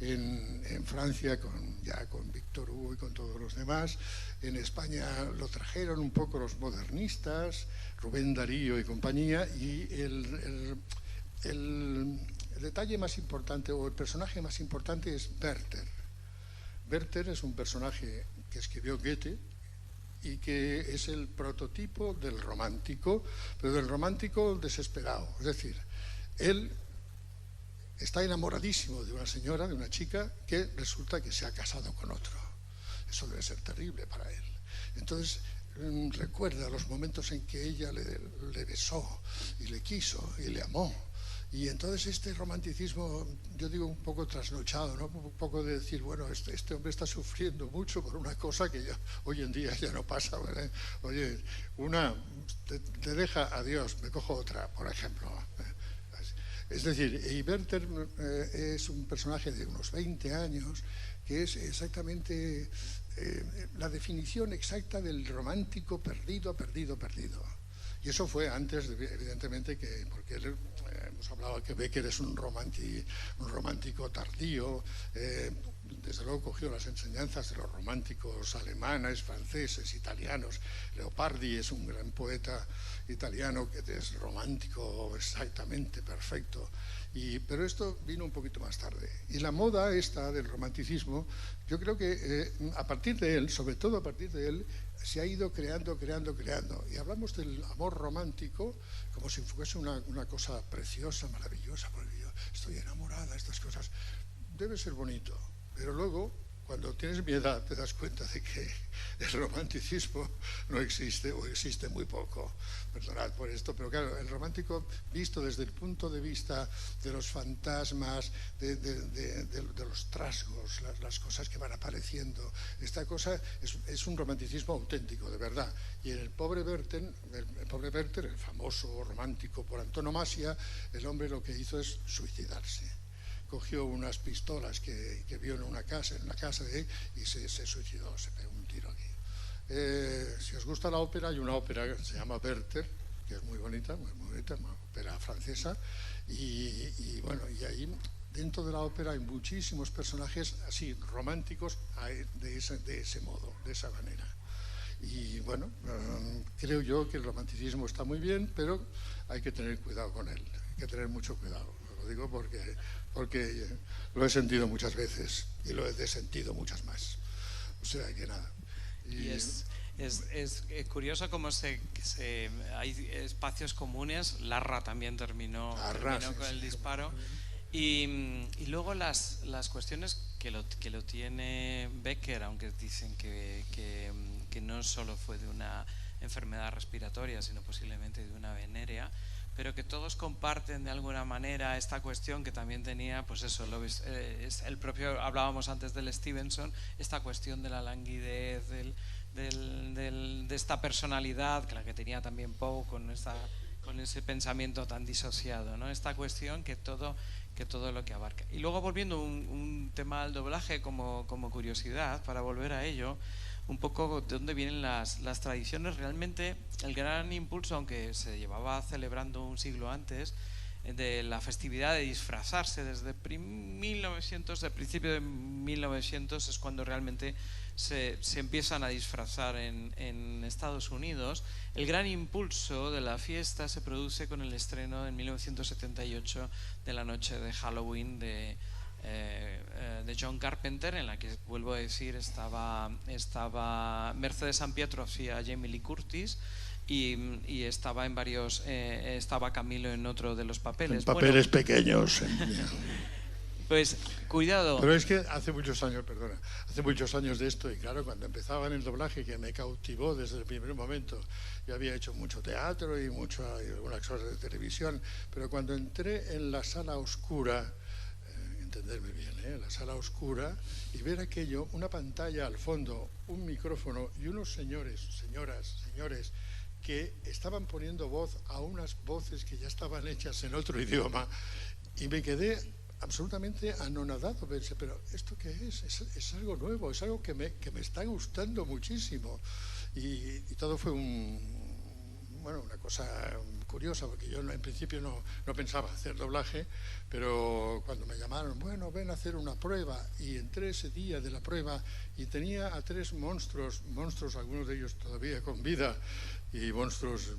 en Francia con Victor Hugo y con todos los demás. En España lo trajeron un poco los modernistas, Rubén Darío y compañía, y el detalle más importante o el personaje más importante es Werther. Werther es un personaje que escribió Goethe y que es el prototipo del romántico, pero del romántico desesperado. Es decir, él está enamoradísimo de una señora, de una chica, que resulta que se ha casado con otro. Eso debe ser terrible para él. Entonces recuerda los momentos en que ella le besó y le quiso y le amó. Y entonces este romanticismo, yo digo un poco trasnochado, ¿no? Un poco de decir, bueno, este hombre está sufriendo mucho por una cosa que hoy en día ya no pasa, ¿verdad? Oye, una te deja, adiós, me cojo otra, por ejemplo. Es decir, y Werther es un personaje de unos 20 años que es exactamente la definición exacta del romántico perdido. Y eso fue antes, evidentemente, porque hemos hablado que Bécquer es un romántico tardío. Desde luego cogió las enseñanzas de los románticos alemanes, franceses, italianos. Leopardi es un gran poeta italiano que es romántico exactamente perfecto. Pero esto vino un poquito más tarde. Y la moda esta del romanticismo, yo creo que a partir de él, sobre todo a partir de él, se ha ido creando. Y hablamos del amor romántico como si fuese una cosa preciosa, maravillosa, porque yo estoy enamorada, estas cosas. Debe ser bonito, pero luego, cuando tienes mi edad te das cuenta de que el romanticismo no existe o existe muy poco. Perdonad por esto, pero claro, el romántico visto desde el punto de vista de los fantasmas, de los trasgos, las cosas que van apareciendo, esta cosa es un romanticismo auténtico, de verdad. Y en el pobre Werther, el famoso romántico por antonomasia, el hombre lo que hizo es suicidarse. Cogió unas pistolas que vio en la casa de él y se suicidó, se pegó un tiro aquí. Si os gusta la ópera, hay una ópera que se llama Werther, que es muy bonita, una ópera francesa, y bueno, y ahí dentro de la ópera hay muchísimos personajes así románticos de ese modo, de esa manera. Y bueno, creo yo que el romanticismo está muy bien, pero hay que tener cuidado con él, hay que tener mucho cuidado. Lo digo porque lo he sentido muchas veces y lo he desentido muchas más. O sea que nada. Y es curioso cómo hay espacios comunes. Larra también terminó con el disparo. Y luego las cuestiones que lo tiene Becker, aunque dicen que no solo fue de una enfermedad respiratoria, sino posiblemente de una venérea, pero que todos comparten de alguna manera esta cuestión que también tenía, pues eso, es el propio, hablábamos antes del Stevenson, esta cuestión de la languidez, de esta personalidad, que la que tenía también Poe con ese pensamiento tan disociado, ¿no? Esta cuestión que todo lo que abarca. Y luego volviendo un tema al doblaje como curiosidad, para volver a ello, un poco de dónde vienen las tradiciones. Realmente el gran impulso, aunque se llevaba celebrando un siglo antes, de la festividad de disfrazarse desde del principio de 1900 es cuando realmente se empiezan a disfrazar en Estados Unidos. El gran impulso de la fiesta se produce con el estreno en 1978 de La Noche de Halloween de John Carpenter, en la que, vuelvo a decir, estaba Mercedes Sampietro, hacía Jamie Lee Curtis, y estaba en varios, estaba Camilo en otro de los papeles. En papeles pequeños. Pues cuidado. Pero es que hace muchos años de esto, y claro, cuando empezaba en el doblaje, que me cautivó desde el primer momento. Yo había hecho mucho teatro y algunas cosas de televisión, pero cuando entré en la sala oscura, entenderme bien, la sala oscura, y ver aquello, una pantalla al fondo, un micrófono y unos señores que estaban poniendo voz a unas voces que ya estaban hechas en otro idioma, y me quedé absolutamente anonadado. Pensé, pero ¿esto qué es? Es algo nuevo, es algo que me está gustando muchísimo. Y todo fue una cosa curiosa, porque yo en principio no pensaba hacer doblaje, pero cuando me llamaron, bueno, ven a hacer una prueba, y entré ese día de la prueba y tenía a 3 monstruos, algunos de ellos todavía con vida, y monstruos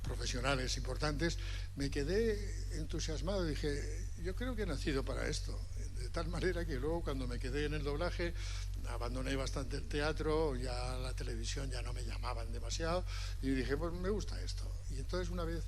profesionales importantes, me quedé entusiasmado y dije, yo creo que he nacido para esto. De tal manera que luego, cuando me quedé en el doblaje, abandoné bastante el teatro, ya la televisión ya no me llamaban demasiado, y dije, pues me gusta esto. Y entonces, una vez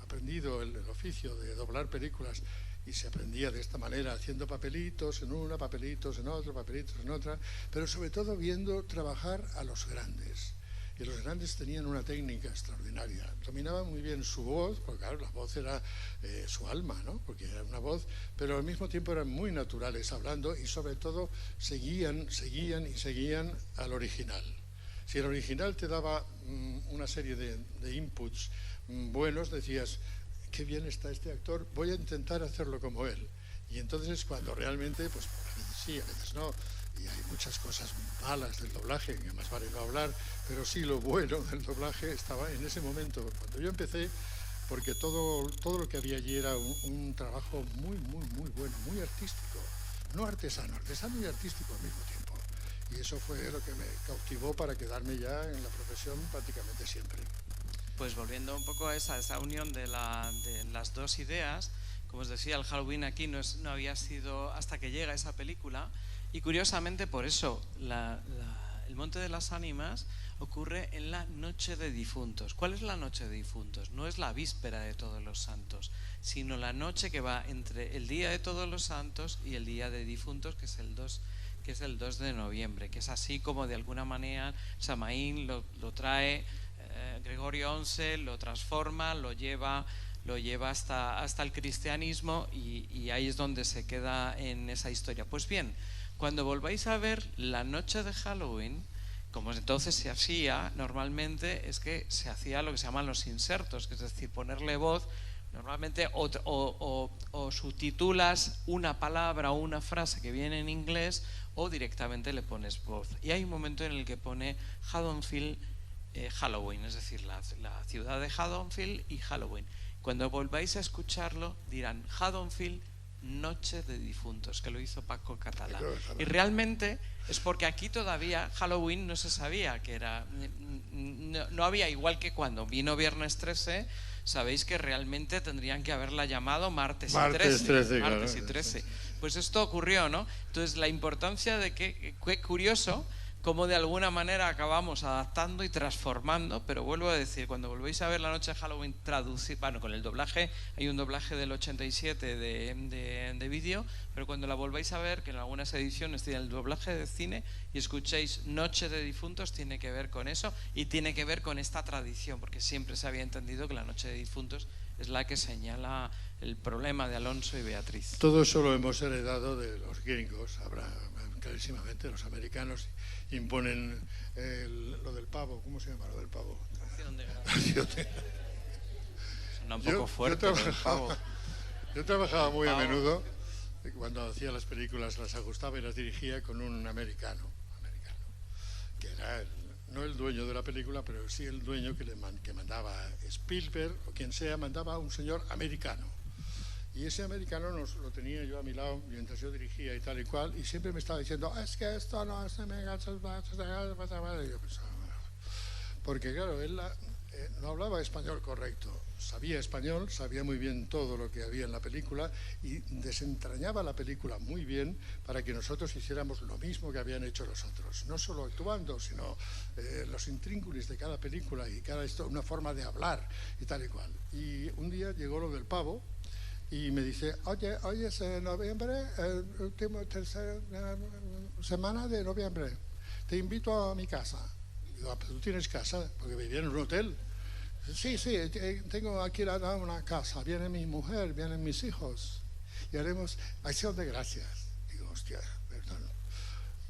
aprendido el oficio de doblar películas, y se aprendía de esta manera, haciendo papelitos en una, papelitos en otro, papelitos en otra, pero sobre todo viendo trabajar a los grandes. Y los grandes tenían una técnica extraordinaria. Dominaban muy bien su voz, porque claro, la voz era su alma, ¿no? Porque era una voz, pero al mismo tiempo eran muy naturales hablando, y sobre todo seguían al original. Si el original te daba una serie de inputs buenos, decías, qué bien está este actor, voy a intentar hacerlo como él. Y entonces, cuando realmente, pues a veces sí, a veces no, y hay muchas cosas malas del doblaje, que más vale no hablar, pero sí lo bueno del doblaje estaba en ese momento, cuando yo empecé, porque todo lo que había allí era un trabajo muy bueno, muy artístico, no artesano y artístico al mismo tiempo. Y eso fue lo que me cautivó para quedarme ya en la profesión prácticamente siempre. Pues volviendo un poco a esa unión de las dos ideas, como os decía, el Halloween aquí no había sido hasta que llega esa película. Y curiosamente, por eso el Monte de las Ánimas ocurre en la Noche de Difuntos. ¿Cuál es la Noche de Difuntos? No es la víspera de Todos los Santos, sino la noche que va entre el Día de Todos los Santos y el Día de Difuntos, que que es el 2 de noviembre, que es así como de alguna manera Samaín lo trae, Gregorio XI lo transforma, lo lleva hasta el cristianismo y ahí es donde se queda en esa historia. Pues bien, cuando volváis a ver la noche de Halloween, como entonces se hacía normalmente, es que se hacía lo que se llaman los insertos, que es decir, ponerle voz. Normalmente o subtitulas una palabra o una frase que viene en inglés o directamente le pones voz. Y hay un momento en el que pone Haddonfield Halloween, es decir, la ciudad de Haddonfield y Halloween. Cuando volváis a escucharlo dirán Haddonfield, Noche de Difuntos, que lo hizo Paco Catalá. Y realmente es porque aquí todavía Halloween no se sabía que era, no había, igual que cuando vino Viernes 13, sabéis que realmente tendrían que haberla llamado Martes y 13. Pues esto ocurrió, ¿no? Entonces la importancia de que curioso cómo de alguna manera acabamos adaptando y transformando, pero vuelvo a decir, cuando volvéis a ver La Noche de Halloween con el doblaje, hay un doblaje del 87 de vídeo, pero cuando la volváis a ver, que en algunas ediciones tiene el doblaje de cine, y escuchéis Noche de Difuntos, tiene que ver con eso y tiene que ver con esta tradición, porque siempre se había entendido que la Noche de Difuntos es la que señala el problema de Alonso y Beatriz. Todo eso lo hemos heredado de los gringos, clarísimamente. Los americanos imponen lo del pavo. ¿Cómo se llama lo del pavo? Suena un poco fuerte. Yo trabajaba muy a menudo, cuando hacía las películas, las ajustaba y las dirigía con un americano que era no el dueño de la película, pero sí el dueño que mandaba Spielberg o quien sea, mandaba a un señor americano. Y ese americano lo tenía yo a mi lado mientras yo dirigía y tal y cual, y siempre me estaba diciendo, es que esto no se me gacha, porque claro, él no hablaba español correcto, sabía español, sabía muy bien todo lo que había en la película y desentrañaba la película muy bien para que nosotros hiciéramos lo mismo que habían hecho los otros, no solo actuando, sino los intrínculos de cada película y una forma de hablar y tal y cual. Y un día llegó lo del pavo y me dice, oye, hoy es noviembre, tercera semana de noviembre, te invito a mi casa. Digo, ¿pero tú tienes casa? Porque vivía en un hotel. Sí, tengo aquí una casa, viene mi mujer, vienen mis hijos y haremos acción de gracias. Digo, hostia, perdón.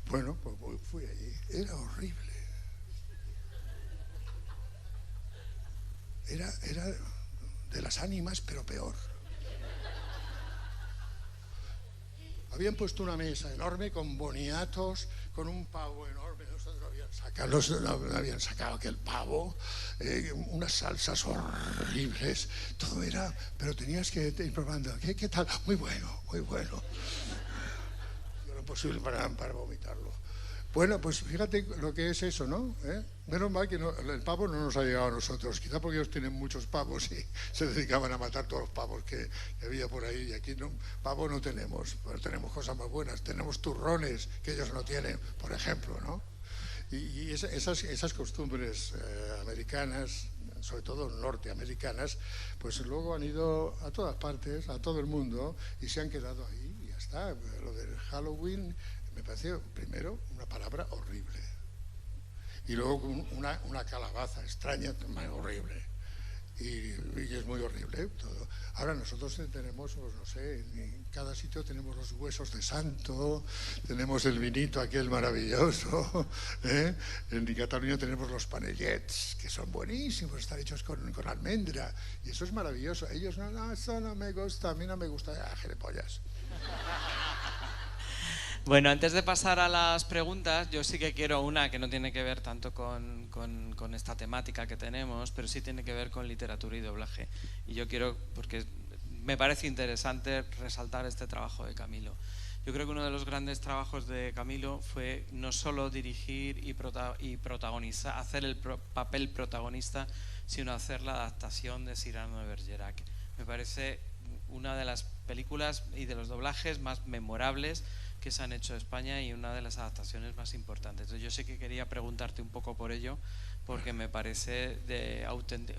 Bueno, pues fui allí. Era horrible. Era de las ánimas, pero peor. Habían puesto una mesa enorme con boniatos, con un pavo enorme. Habían sacado aquel pavo, unas salsas horribles, todo era, pero tenías que ir probando. ¿Qué tal? Muy bueno, muy bueno. Lo posible para vomitarlo. Bueno, pues fíjate lo que es eso, ¿no? Menos mal que el pavo no nos ha llegado a nosotros, quizá porque ellos tienen muchos pavos y se dedicaban a matar todos los pavos que había por ahí, y aquí no, pavo no tenemos, pero tenemos cosas más buenas, tenemos turrones que ellos no tienen, por ejemplo, ¿no? Y esas costumbres americanas, sobre todo norteamericanas, pues luego han ido a todas partes, a todo el mundo, y se han quedado ahí, y ya está. Lo del Halloween me pareció, primero, una palabra horrible, y luego una calabaza extraña, horrible, y es muy horrible todo. Ahora nosotros tenemos, pues no sé, en cada sitio tenemos los huesos de santo, tenemos el vinito aquel maravilloso, en Cataluña tenemos los panellets, que son buenísimos, están hechos con almendra, y eso es maravilloso. Ellos, no, eso no me gusta, a mí no me gusta, gilipollas. Bueno, antes de pasar a las preguntas, yo sí que quiero una que no tiene que ver tanto con esta temática que tenemos, pero sí tiene que ver con literatura y doblaje. Y yo quiero, porque me parece interesante resaltar este trabajo de Camilo. Yo creo que uno de los grandes trabajos de Camilo fue no solo dirigir y protagonizar, hacer el papel protagonista, sino hacer la adaptación de Cyrano de Bergerac. Me parece una de las películas y de los doblajes más memorables que se han hecho en España y una de las adaptaciones más importantes. Entonces, yo sí que quería preguntarte un poco por ello, porque me parece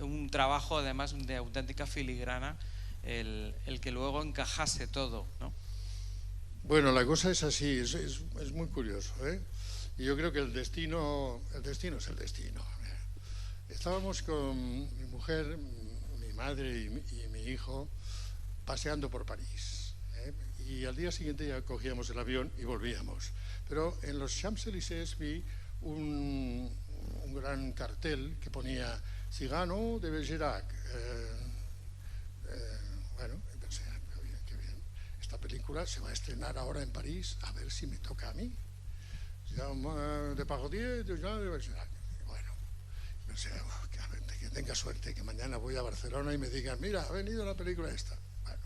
un trabajo además de auténtica filigrana el que luego encajase todo, ¿no? Bueno, la cosa es así, es muy curioso, ¿eh? Y yo creo que el destino es el destino. Estábamos con mi mujer, mi madre y mi hijo paseando por París, ¿eh? Y al día siguiente ya cogíamos el avión y volvíamos. Pero en los Champs-Élysées vi un gran cartel que ponía Cyrano de Bergerac. Bueno, pensé, qué bien. Esta película se va a estrenar ahora en París, a ver si me toca a mí. De Parodier, de Jean de Bergerac. Bueno, pensé, que tenga suerte, que mañana voy a Barcelona y me digan, mira, ha venido la película esta. Bueno,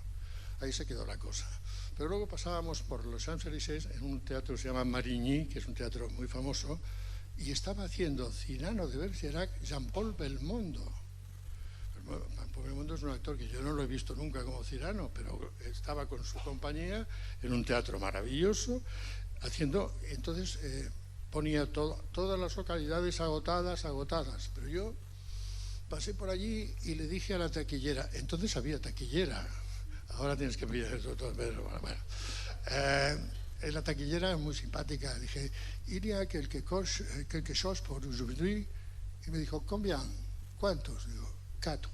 ahí se quedó la cosa. Pero luego pasábamos por los Champs-Élysées en un teatro que se llama Marigny, que es un teatro muy famoso, y estaba haciendo Cyrano de Bergerac Jean-Paul Belmondo. Jean-Paul Belmondo es un actor que yo no lo he visto nunca como Cyrano, pero estaba con su compañía en un teatro maravilloso, haciendo, entonces ponía todas las localidades agotadas, pero yo pasé por allí y le dije a la taquillera, entonces había taquillera, ahora tienes que pillar eso todo, pero bueno. La taquillera es muy simpática, dije, il y a quelque chose pour aujourd'hui, y me dijo, combien, ¿cuántos? Digo, 4.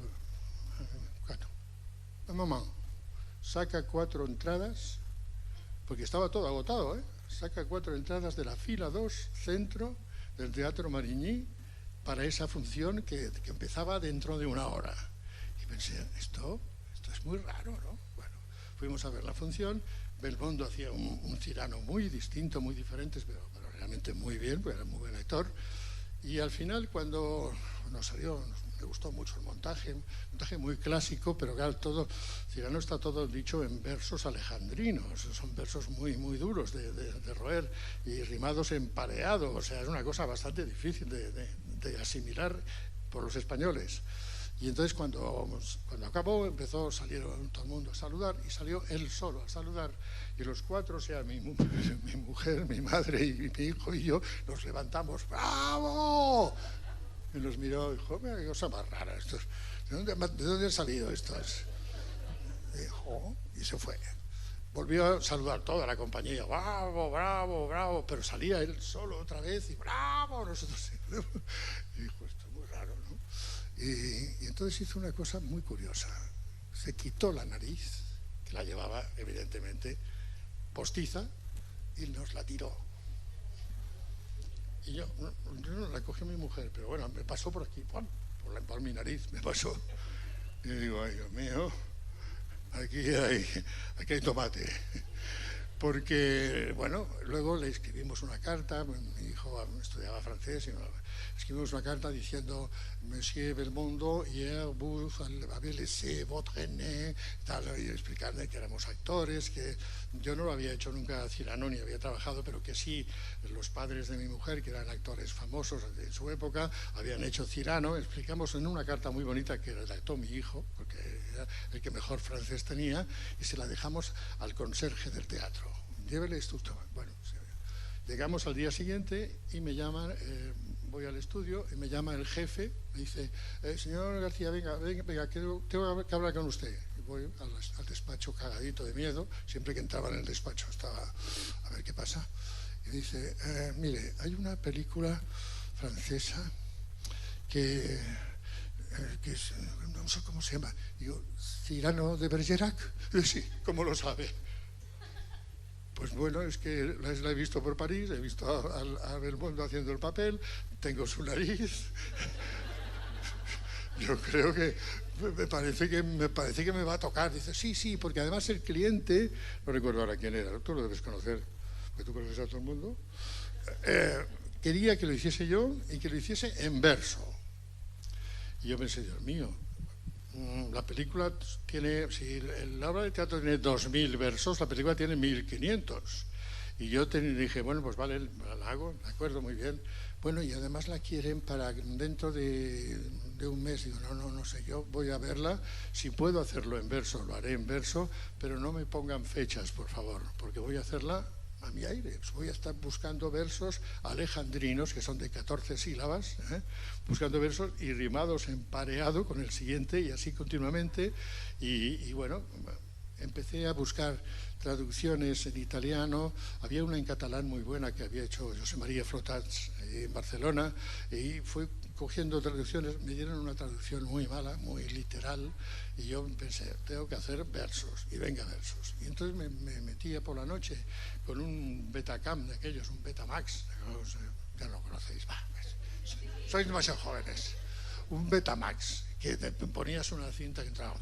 Un moment, saca 4 entradas, porque estaba todo agotado, ¿eh? Saca 4 entradas de la fila 2, centro del Teatro Marigny, para esa función que empezaba dentro de 1 hora. Y pensé, esto es muy raro, ¿no? Bueno, fuimos a ver la función. Belmondo hacía un Cyrano muy distinto, muy diferente, pero realmente muy bien, porque era muy buen actor. Y al final, cuando nos salió, me gustó mucho el montaje muy clásico, pero claro, Cyrano está todo dicho en versos alejandrinos, son versos muy, muy duros de roer y rimados en pareado, o sea, es una cosa bastante difícil de asimilar por los españoles. Y entonces cuando acabó empezó, salieron todo el mundo a saludar y salió él solo a saludar y los 4, o sea, mi mujer, mi madre y mi hijo y yo nos levantamos, ¡bravo! Y nos miró y dijo, mira qué cosa más rara, ¿de dónde han salido estos? Y se fue. Volvió a saludar toda la compañía, bravo, bravo, bravo, pero salía él solo otra vez y bravo, nosotros. Y dijo, esto es muy raro, ¿no? Y entonces hizo una cosa muy curiosa. Se quitó la nariz, que la llevaba evidentemente postiza, y nos la tiró. Y yo no la cogió mi mujer, pero bueno, me pasó por aquí, por mi nariz, me pasó. Y digo, ay Dios mío, aquí hay tomate. Porque, bueno, luego le escribimos una carta, mi hijo estudiaba francés, y escribimos una carta diciendo, Monsieur Belmondo, hier vous avez laissé votre aîné, tal, y explicarle que éramos actores, que yo no lo había hecho nunca Cyrano ni había trabajado, pero que sí, los padres de mi mujer, que eran actores famosos de su época, habían hecho Cyrano. Explicamos en una carta muy bonita que redactó mi hijo, porque era el que mejor francés tenía, y se la dejamos al conserje del teatro. Llévele esto. Bueno, llegamos al día siguiente y me llaman, voy al estudio y me llama el jefe, me dice, señor García, venga, tengo que hablar con usted. Y voy al despacho cagadito de miedo, siempre que entraba en el despacho estaba a ver qué pasa. Y dice, mire, hay una película francesa que no sé cómo se llama. Digo, Cyrano de Bergerac. Sí, ¿cómo lo sabe? Pues bueno, es que la he visto por París, he visto a Belmondo haciendo el papel, tengo su nariz. Yo creo que me parece que me va a tocar. Dice, sí, porque además el cliente, no recuerdo ahora quién era, tú lo debes conocer, porque tú conoces a todo el mundo, quería que lo hiciese yo y que lo hiciese en verso. Y yo pensé, Dios mío, la película tiene, si la obra de teatro tiene 2000 versos, la película tiene 1500. Y yo dije, bueno, pues vale, la hago, de acuerdo, muy bien. Bueno, y además la quieren para dentro de un mes. Digo, no sé, yo voy a verla. Si puedo hacerlo en verso, lo haré en verso, pero no me pongan fechas, por favor, porque voy a hacerla a mi aire. Voy a estar buscando versos alejandrinos, que son de 14 sílabas, buscando versos y rimados en pareado con el siguiente y así continuamente. Y bueno, empecé a buscar traducciones en italiano. Había una en catalán muy buena que había hecho José María Flotats en Barcelona, y fui cogiendo traducciones. Me dieron una traducción muy mala, muy literal, y yo pensé, tengo que hacer versos, y venga versos. Y entonces me metía por la noche con un Betacam de aquellos, un Betamax, ya lo conocéis, sois demasiado jóvenes, un Betamax, que te ponías una cinta que entraba,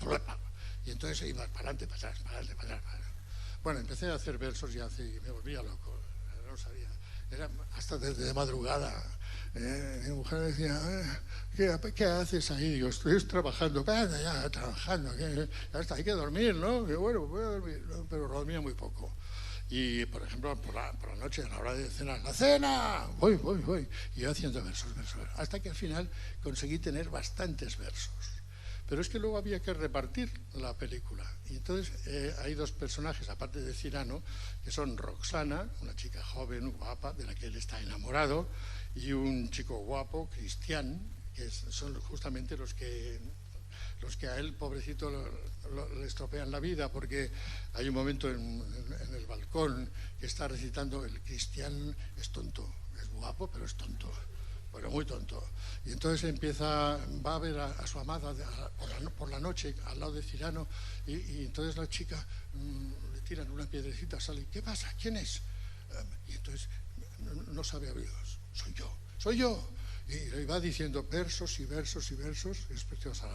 y entonces ibas para adelante, para atrás, para adelante, para atrás. Bueno, empecé a hacer versos y me volvía loco, no sabía, era hasta desde madrugada. Mi mujer decía, ¿qué haces ahí? Digo, estoy trabajando. Ya, trabajando, ya está, hay que dormir, ¿no? Digo, bueno, voy a dormir, ¿no? Pero dormía muy poco. Y, por ejemplo, por la noche, a la hora de cenar, ¡la cena! Voy. Y yo haciendo versos. Hasta que al final conseguí tener bastantes versos. Pero es que luego había que repartir la película. Y entonces hay dos personajes, aparte de Cyrano, que son Roxana, una chica joven, guapa, de la que él está enamorado, y un chico guapo, Cristian, que son justamente los que a él, pobrecito, le estropean la vida, porque hay un momento en el balcón que está recitando, el Cristian es tonto, es guapo, pero es tonto. Bueno, muy tonto. Y entonces va a ver a su amada por la noche al lado de Cyrano, y entonces la chica le tiran una piedrecita, sale, ¿qué pasa? ¿Quién es? Y entonces no sabe abrir, soy yo. Y va diciendo versos y versos y versos. Es preciosa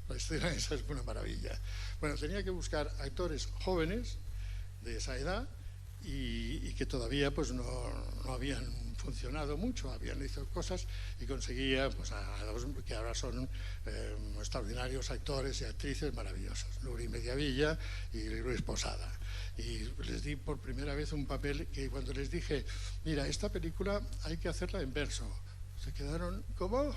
la escena, esa es una maravilla. Bueno, tenía que buscar actores jóvenes de esa edad y que todavía pues no habían funcionado mucho, habían hecho cosas, y conseguía pues a dos que ahora son extraordinarios actores y actrices maravillosos, Nuri Mediavilla y Luis Posada. Y les di por primera vez un papel que, cuando les dije, mira, esta película hay que hacerla en verso, se quedaron, ¿cómo?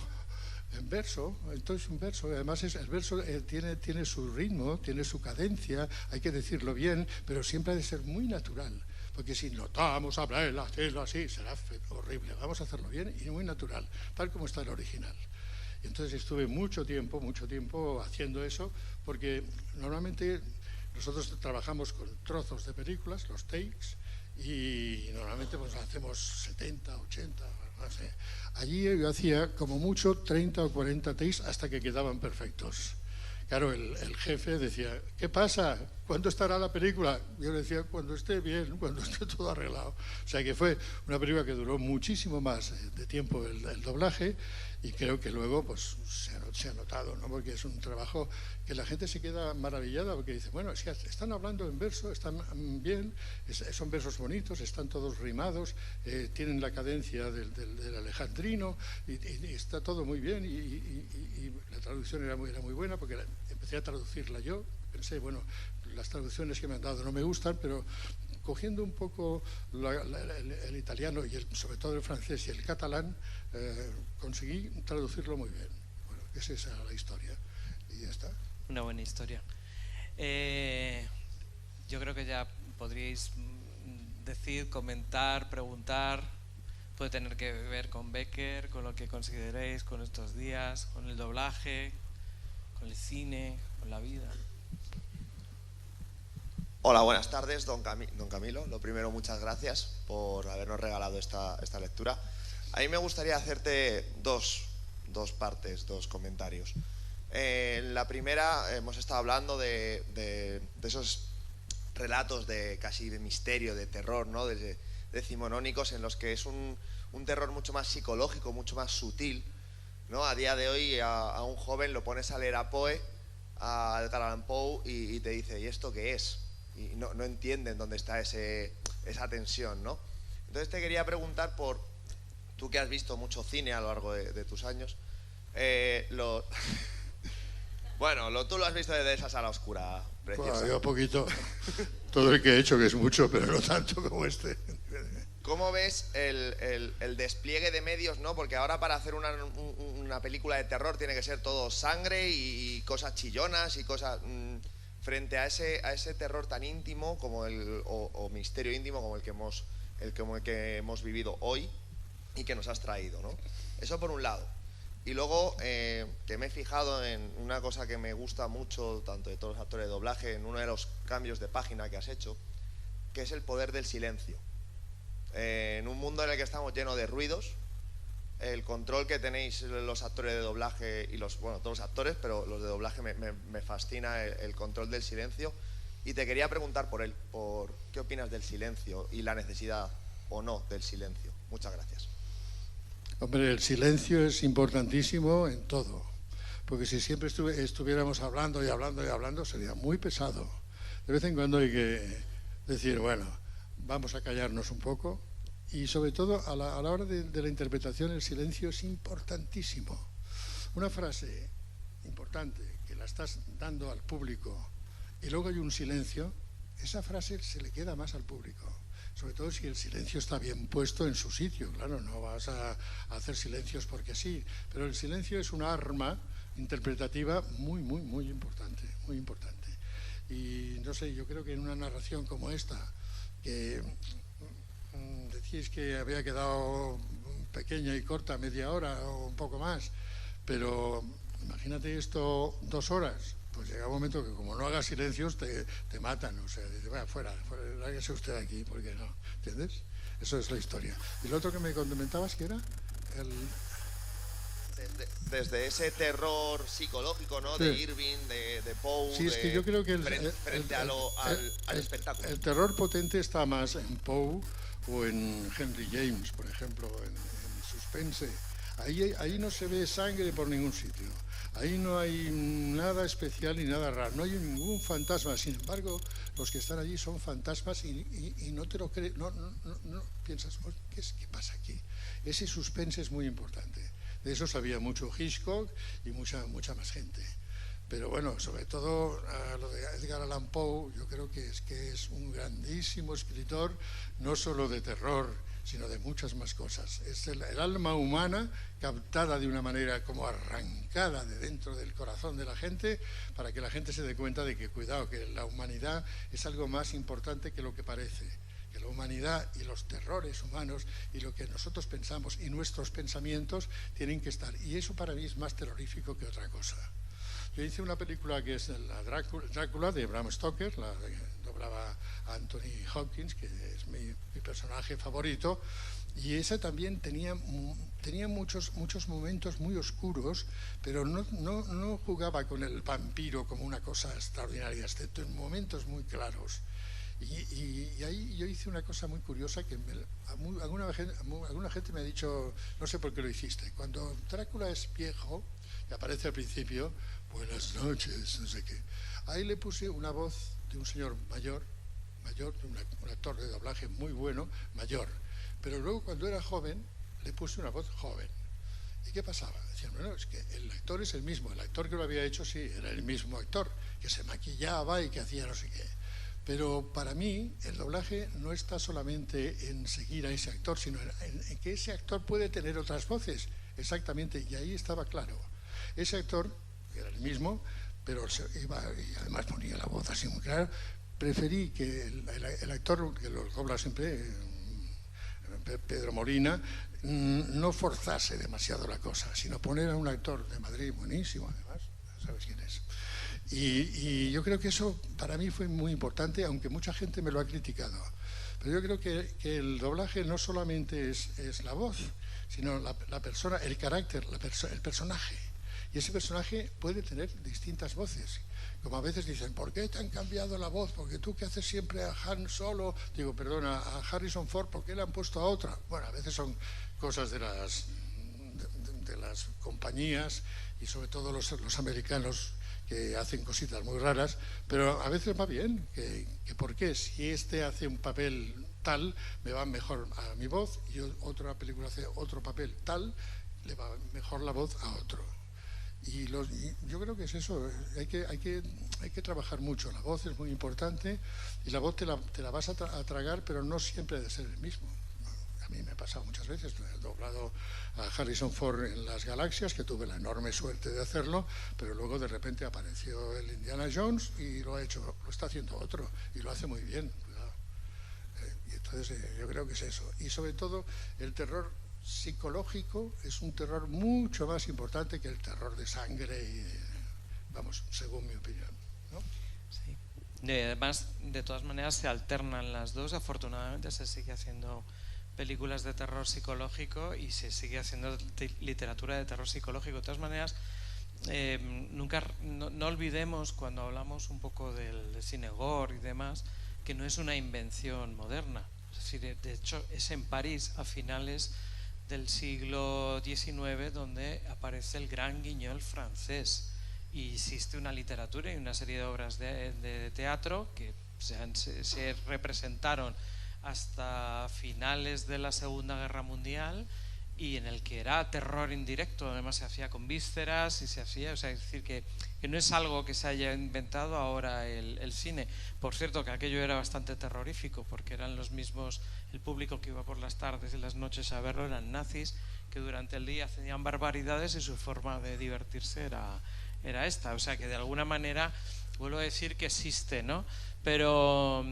En verso. Entonces un verso, además el verso tiene su ritmo, tiene su cadencia, hay que decirlo bien, pero siempre ha de ser muy natural, porque si notamos hablar, hacerlo así, será horrible. Vamos a hacerlo bien y muy natural, tal como está el original. Y entonces estuve mucho tiempo haciendo eso, porque normalmente nosotros trabajamos con trozos de películas, los takes, y normalmente pues hacemos 70, 80, no sé. Allí yo hacía como mucho 30 o 40 takes hasta que quedaban perfectos. Claro, el jefe decía, ¿qué pasa? ¿Cuándo estará la película? Yo le decía, cuando esté bien, cuando esté todo arreglado. O sea que fue una película que duró muchísimo más de tiempo el doblaje, y creo que luego pues se ha notado, ¿no? Porque es un trabajo que la gente se queda maravillada, porque dice, bueno, es que están hablando en verso, están bien, son versos bonitos, están todos rimados, tienen la cadencia del alejandrino, y está todo muy bien, y la traducción era muy buena, porque empecé a traducirla yo. Pensé, bueno, las traducciones que me han dado no me gustan, pero cogiendo un poco el italiano y sobre todo el francés y el catalán, conseguí traducirlo muy bien. Bueno, esa es la historia y ya está. Una buena historia. Yo creo que ya podríais decir, comentar, preguntar. Puede tener que ver con Becker, con lo que consideréis, con estos días, con el doblaje, con el cine, con la vida. Hola, buenas tardes, don Camilo. Lo primero, muchas gracias por habernos regalado esta lectura. A mí me gustaría hacerte dos comentarios. La primera, hemos estado hablando de esos relatos casi de misterio, de terror, ¿no? Decimonónicos, en los que es un terror mucho más psicológico, mucho más sutil, ¿no? A día de hoy a un joven lo pones a leer a Poe, a Edgar Allan Poe, y te dice, ¿y esto qué es? Y no entienden dónde está esa tensión, ¿no? Entonces te quería preguntar, tú que has visto mucho cine a lo largo de tus años, bueno, tú lo has visto desde esa sala oscura preciosa. Bueno, yo poquito, todo el que he hecho, que es mucho, pero no tanto como este. ¿Cómo ves el despliegue de medios, ¿no? Porque ahora para hacer una película de terror tiene que ser todo sangre y cosas chillonas y cosas... frente a ese terror tan íntimo como o misterio íntimo como el que hemos vivido hoy y que nos has traído, ¿no? Eso por un lado. Y luego, que me he fijado en una cosa que me gusta mucho, tanto de todos los actores de doblaje, en uno de los cambios de página que has hecho, que es el poder del silencio. En un mundo en el que estamos llenos de ruidos, el control que tenéis los actores de doblaje y todos los actores, pero los de doblaje me fascina el control del silencio. Y te quería preguntar por qué opinas del silencio y la necesidad o no del silencio. Muchas gracias. Hombre, el silencio es importantísimo en todo, porque si siempre estuviéramos hablando y hablando y hablando sería muy pesado. De vez en cuando hay que decir, bueno, vamos a callarnos un poco, y sobre todo a la hora de la interpretación el silencio es importantísimo. Una frase importante que la estás dando al público y luego hay un silencio, esa frase se le queda más al público. Sobre todo si el silencio está bien puesto en su sitio. Claro, no vas a hacer silencios porque sí, pero el silencio es una arma interpretativa muy, muy, muy importante, muy importante. Y no sé, yo creo que en una narración como esta, que decís que había quedado pequeña y corta, media hora o un poco más, pero imagínate esto 2 horas. Pues llega un momento que como no hagas silencios te matan, o sea, dices, vaya, fuera, láguese usted aquí, porque no, ¿entiendes? Eso es la historia. Y lo otro que me comentabas, ¿qué era? Desde ese terror psicológico, ¿no? Sí. De Irving, de Poe, sí, es que yo creo que frente al espectáculo. El terror potente está más en Poe o en Henry James, por ejemplo, en Suspense. Ahí no se ve sangre por ningún sitio. Ahí no hay nada especial ni nada raro, no hay ningún fantasma. Sin embargo, los que están allí son fantasmas y no te lo crees, no piensas, ¿qué pasa aquí? Ese suspense es muy importante. De eso sabía mucho Hitchcock y mucha más gente. Pero bueno, sobre todo lo de Edgar Allan Poe, yo creo que es un grandísimo escritor, no solo de terror, sino de muchas más cosas. Es el alma humana captada de una manera como arrancada de dentro del corazón de la gente, para que la gente se dé cuenta de que, cuidado, que la humanidad es algo más importante que lo que parece. Que la humanidad y los terrores humanos y lo que nosotros pensamos y nuestros pensamientos tienen que estar. Y eso para mí es más terrorífico que otra cosa. Yo hice una película que es la Drácula de Bram Stoker, la doblaba Anthony Hopkins, que es mi personaje favorito, y esa también tenía muchos momentos muy oscuros, pero no jugaba con el vampiro como una cosa extraordinaria, excepto en momentos muy claros. Y ahí yo hice una cosa muy curiosa que alguna gente me ha dicho, no sé por qué lo hiciste. Cuando Drácula es viejo, que aparece al principio, buenas noches, no sé qué, ahí le puse una voz de un señor mayor, un actor de doblaje muy bueno, mayor. Pero luego cuando era joven, le puse una voz joven. ¿Y qué pasaba? Decían, bueno, es que el actor es el mismo. El actor que lo había hecho, sí, era el mismo actor, que se maquillaba y que hacía no sé qué. Pero para mí, el doblaje no está solamente en seguir a ese actor, sino en que ese actor puede tener otras voces. Exactamente, y ahí estaba claro. Ese actor, que era el mismo, pero iba y además ponía la voz así muy clara, preferí que el actor, que lo dobla siempre, Pedro Molina, no forzase demasiado la cosa, sino poner a un actor de Madrid buenísimo, además, ¿sabes quién es? Y yo creo que eso para mí fue muy importante, aunque mucha gente me lo ha criticado. Pero yo creo que el doblaje no solamente es la voz, sino la persona, el carácter, el personaje. Y ese personaje puede tener distintas voces. Como a veces dicen, ¿por qué te han cambiado la voz? Porque tú que haces siempre a Han Solo, digo, perdona, a Harrison Ford, ¿por qué le han puesto a otra? Bueno, a veces son cosas de las compañías y sobre todo los americanos que hacen cositas muy raras, pero a veces va bien, que ¿por qué? Si este hace un papel tal, me va mejor a mi voz, y otra película hace otro papel tal, le va mejor la voz a otro. Y yo creo que es eso, hay que trabajar mucho. La voz es muy importante y la voz te la vas a tragar, pero no siempre de ser el mismo. A mí me ha pasado muchas veces, he doblado a Harrison Ford en Las Galaxias, que tuve la enorme suerte de hacerlo, pero luego de repente apareció el Indiana Jones y lo está haciendo otro, y lo hace muy bien, cuidado. Y entonces yo creo que es eso. Y sobre todo el terror psicológico es un terror mucho más importante que el terror de sangre, vamos, según mi opinión, ¿no? Sí. Además, de todas maneras, se alternan las dos. Afortunadamente se sigue haciendo películas de terror psicológico y se sigue haciendo literatura de terror psicológico. De todas maneras, no olvidemos, cuando hablamos un poco del cine gore y demás, que no es una invención moderna. Es decir, de hecho, es en París a finales del siglo XIX donde aparece el Gran Guignol francés, y existe una literatura y una serie de obras de teatro que se representaron hasta finales de la Segunda Guerra Mundial, y en el que era terror indirecto. Además se hacía con vísceras y se hacía, o sea, es decir, que no es algo que se haya inventado ahora el cine. Por cierto, que aquello era bastante terrorífico, porque eran los mismos, el público que iba por las tardes y las noches a verlo eran nazis, que durante el día hacían barbaridades y su forma de divertirse era esta. O sea, que de alguna manera, vuelvo a decir que existe, ¿no? Pero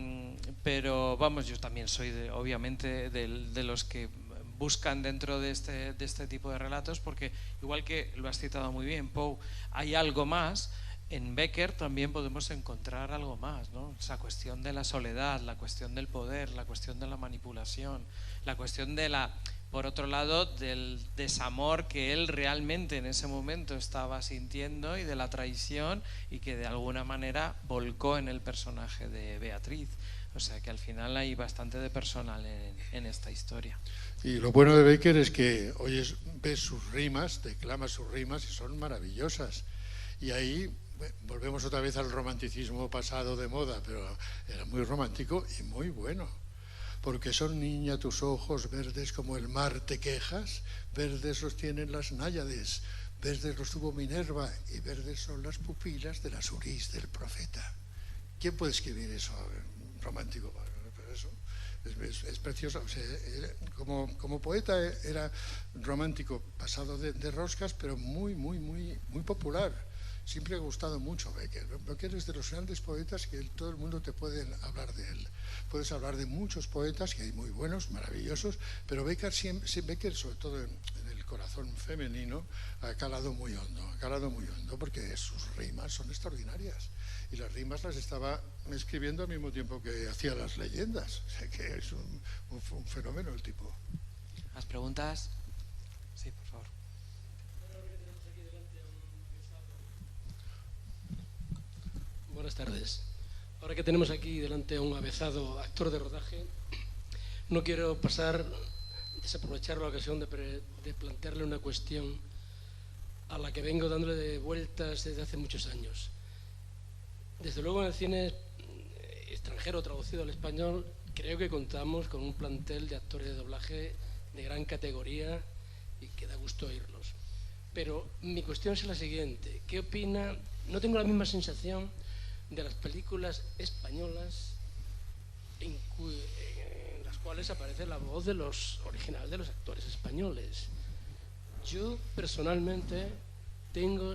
vamos, yo también soy obviamente de los que buscan dentro de este tipo de relatos, porque igual que lo has citado muy bien, Poe, hay algo más. En Becker también podemos encontrar algo más, ¿no? Esa cuestión de la soledad, la cuestión del poder, la cuestión de la manipulación, la cuestión de por otro lado, del desamor que él realmente en ese momento estaba sintiendo, y de la traición, y que de alguna manera volcó en el personaje de Beatriz. O sea que al final hay bastante de personal en esta historia. Y lo bueno de Becker es que ves sus rimas, declamas sus rimas y son maravillosas. Y ahí volvemos otra vez al romanticismo pasado de moda, pero era muy romántico y muy bueno. Porque son, niña, tus ojos verdes como el mar te quejas, verdes los tienen las náyades, verdes los tuvo Minerva y verdes son las pupilas de las urís del profeta. ¿Quién puede escribir eso romántico? Pero eso es precioso. O sea, como poeta era romántico, pasado de roscas, pero muy popular. Siempre ha gustado mucho Becker. Becker es de los grandes poetas que todo el mundo te puede hablar de él. Puedes hablar de muchos poetas, que hay muy buenos, maravillosos, pero Becker, sobre todo en el corazón femenino, ha calado muy hondo, porque sus rimas son extraordinarias. Y las rimas las estaba escribiendo al mismo tiempo que hacía las leyendas. O sea que es un fenómeno el tipo. ¿Más preguntas? Sí, por favor. Buenas tardes. Ahora que tenemos aquí delante a un avezado actor de rodaje, no quiero desaprovechar la ocasión de plantearle una cuestión a la que vengo dándole de vueltas desde hace muchos años. Desde luego, en el cine extranjero traducido al español, creo que contamos con un plantel de actores de doblaje de gran categoría y que da gusto oírlos. Pero mi cuestión es la siguiente: ¿qué opina? No tengo la misma sensación de las películas españolas en las cuales aparece la voz original de los actores españoles. Yo personalmente tengo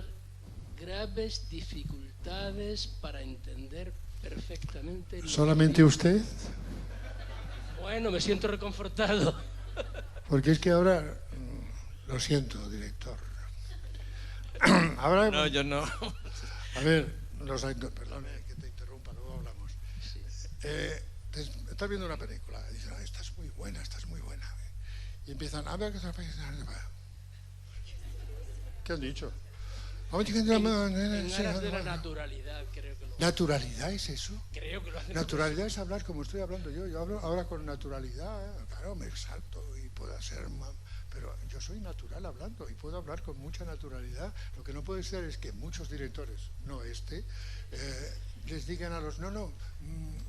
graves dificultades para entender perfectamente. ¿Solamente usted? Bueno, me siento reconfortado. Porque es que ahora, lo siento, director. Ahora, no, yo no. A ver, perdón que te interrumpa, luego hablamos. Sí. Estás viendo una película y dicen, esta es muy buena. Y empiezan a ver ¿qué han dicho? En aras de la naturalidad, creo que lo hacen. ¿Naturalidad es eso? Creo que lo hacen. Naturalidad es hablar como estoy hablando yo. Yo hablo ahora con naturalidad, claro, me exalto y puedo hacer... Pero yo soy natural hablando y puedo hablar con mucha naturalidad. Lo que no puede ser es que muchos directores, no les digan a los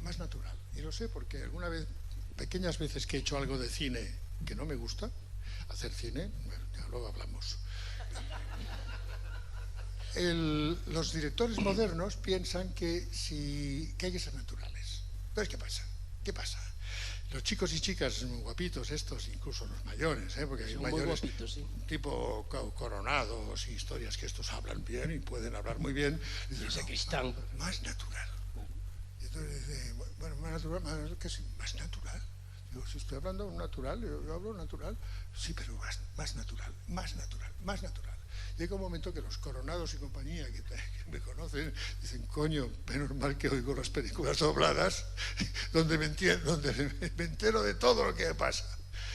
más natural. Y lo sé porque alguna vez, pequeñas veces que he hecho algo de cine que no me gusta, hacer cine, bueno, ya luego hablamos. Los directores modernos piensan que hay que ser naturales. Entonces, ¿qué pasa? Los chicos y chicas guapitos estos, incluso los mayores, porque hay mayores guapitos, sí, tipo Coronados y historias, que estos hablan bien y pueden hablar muy bien. Y dicen, Sacristán. Más natural. Y entonces dice, bueno, más natural, ¿qué es más natural? Digo, si estoy hablando natural, yo hablo natural. Sí, pero más natural, más natural, más natural. Llega un momento que los coronados y compañía que me conocen dicen, coño, menos mal que oigo las películas dobladas donde me entero de todo lo que pasa.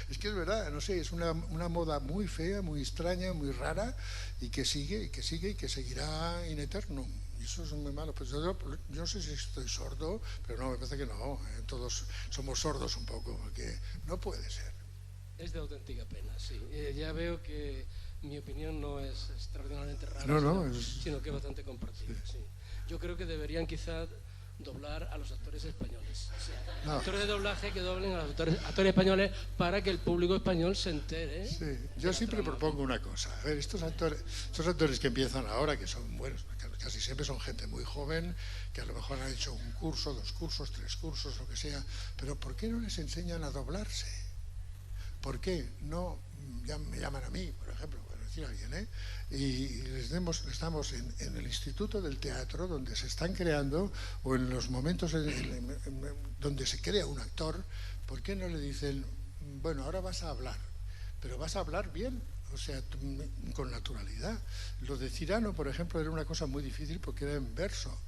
Es que es verdad, no sé, es una moda muy fea, muy extraña, muy rara y que sigue y que sigue y que seguirá in eternum. Y eso es muy malo. Pues yo no sé si estoy sordo, pero no, me parece que no. Todos somos sordos un poco, porque no puede ser. Es de auténtica pena, sí. Ya veo que mi opinión no es extraordinariamente rara, sino que es bastante compartida. Sí. Yo creo que deberían quizás doblar a los actores españoles. O sea, actores de doblaje que doblen a los actores españoles para que el público español se entere. Sí. Yo siempre propongo una cosa. A ver, estos actores que empiezan ahora, que son buenos, casi siempre son gente muy joven, que a lo mejor han hecho un curso, 2 cursos, 3 cursos, lo que sea, pero ¿por qué no les enseñan a doblarse? ¿Por qué no me llaman a mí, por ejemplo, para decir a alguien, y estamos en el Instituto del Teatro, donde se están creando, o en los momentos donde se crea un actor, ¿por qué no le dicen, bueno, ahora vas a hablar, pero vas a hablar bien? O sea, con naturalidad. Lo de Cyrano, por ejemplo, era una cosa muy difícil porque era en verso,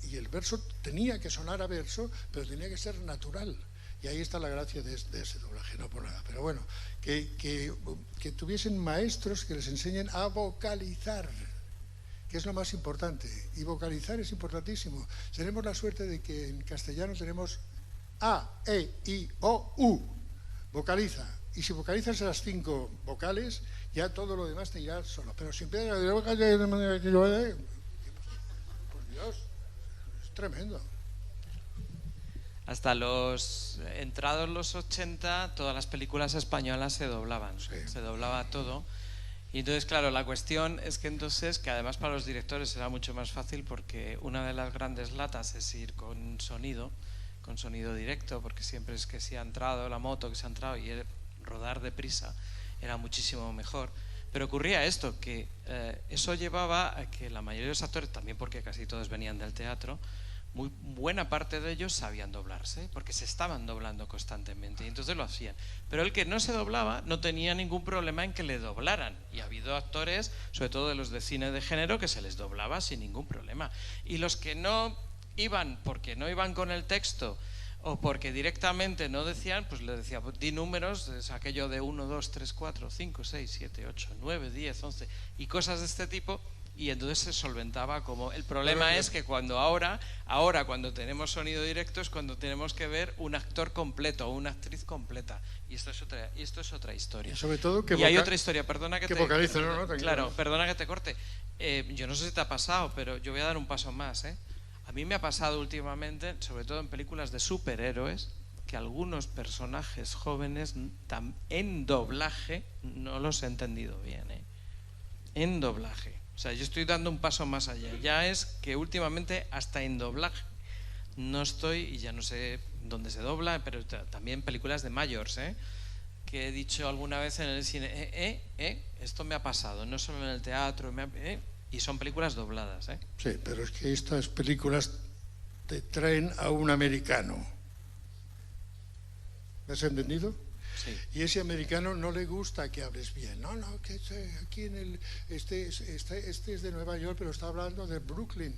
y el verso tenía que sonar a verso, pero tenía que ser natural. Y ahí está la gracia de ese doblaje, no por nada. Pero bueno, que tuviesen maestros que les enseñen a vocalizar, que es lo más importante. Y vocalizar es importantísimo. Tenemos la suerte de que en castellano tenemos A, E, I, O, U. Vocaliza. Y si vocalizas las 5 vocales, ya todo lo demás te irá solo. Pero si empiezas a... Por Dios, es tremendo. Hasta entrados los 80, todas las películas españolas se doblaban, sí. Se doblaba todo. Y entonces, claro, la cuestión es que entonces, que además para los directores era mucho más fácil porque una de las grandes latas es ir con sonido directo, porque siempre es que si ha entrado la moto, que se ha entrado, y rodar deprisa era muchísimo mejor. Pero ocurría esto, que eso llevaba a que la mayoría de los actores, también porque casi todos venían del teatro, muy buena parte de ellos sabían doblarse, porque se estaban doblando constantemente, y entonces lo hacían. Pero el que no se doblaba no tenía ningún problema en que le doblaran, y ha habido actores, sobre todo de los de cine de género, que se les doblaba sin ningún problema. Y los que no iban porque no iban con el texto, o porque directamente no decían, pues le decía, di números, es aquello de 1, 2, 3, 4, 5, 6, 7, 8, 9, 10, 11, y cosas de este tipo. Y entonces se solventaba como... El problema es que ahora cuando tenemos sonido directo es cuando tenemos que ver un actor completo o una actriz completa. Y esto es otra historia. Y sobre todo que hay otra historia, perdona que vocaliza, claro, perdona que te corte. Yo no sé si te ha pasado, pero yo voy a dar un paso más. A mí me ha pasado últimamente, sobre todo en películas de superhéroes, que algunos personajes jóvenes en doblaje no los he entendido bien. En doblaje. O sea, yo estoy dando un paso más allá. Ya es que últimamente hasta en doblaje no estoy, y ya no sé dónde se dobla, pero también películas de mayors, que he dicho alguna vez en el cine, esto me ha pasado, no solo en el teatro, y son películas dobladas. Sí, pero es que estas películas te traen a un americano. ¿Me has entendido? Sí. Y ese americano no le gusta que hables bien. No, que aquí este es de Nueva York, pero está hablando de Brooklyn,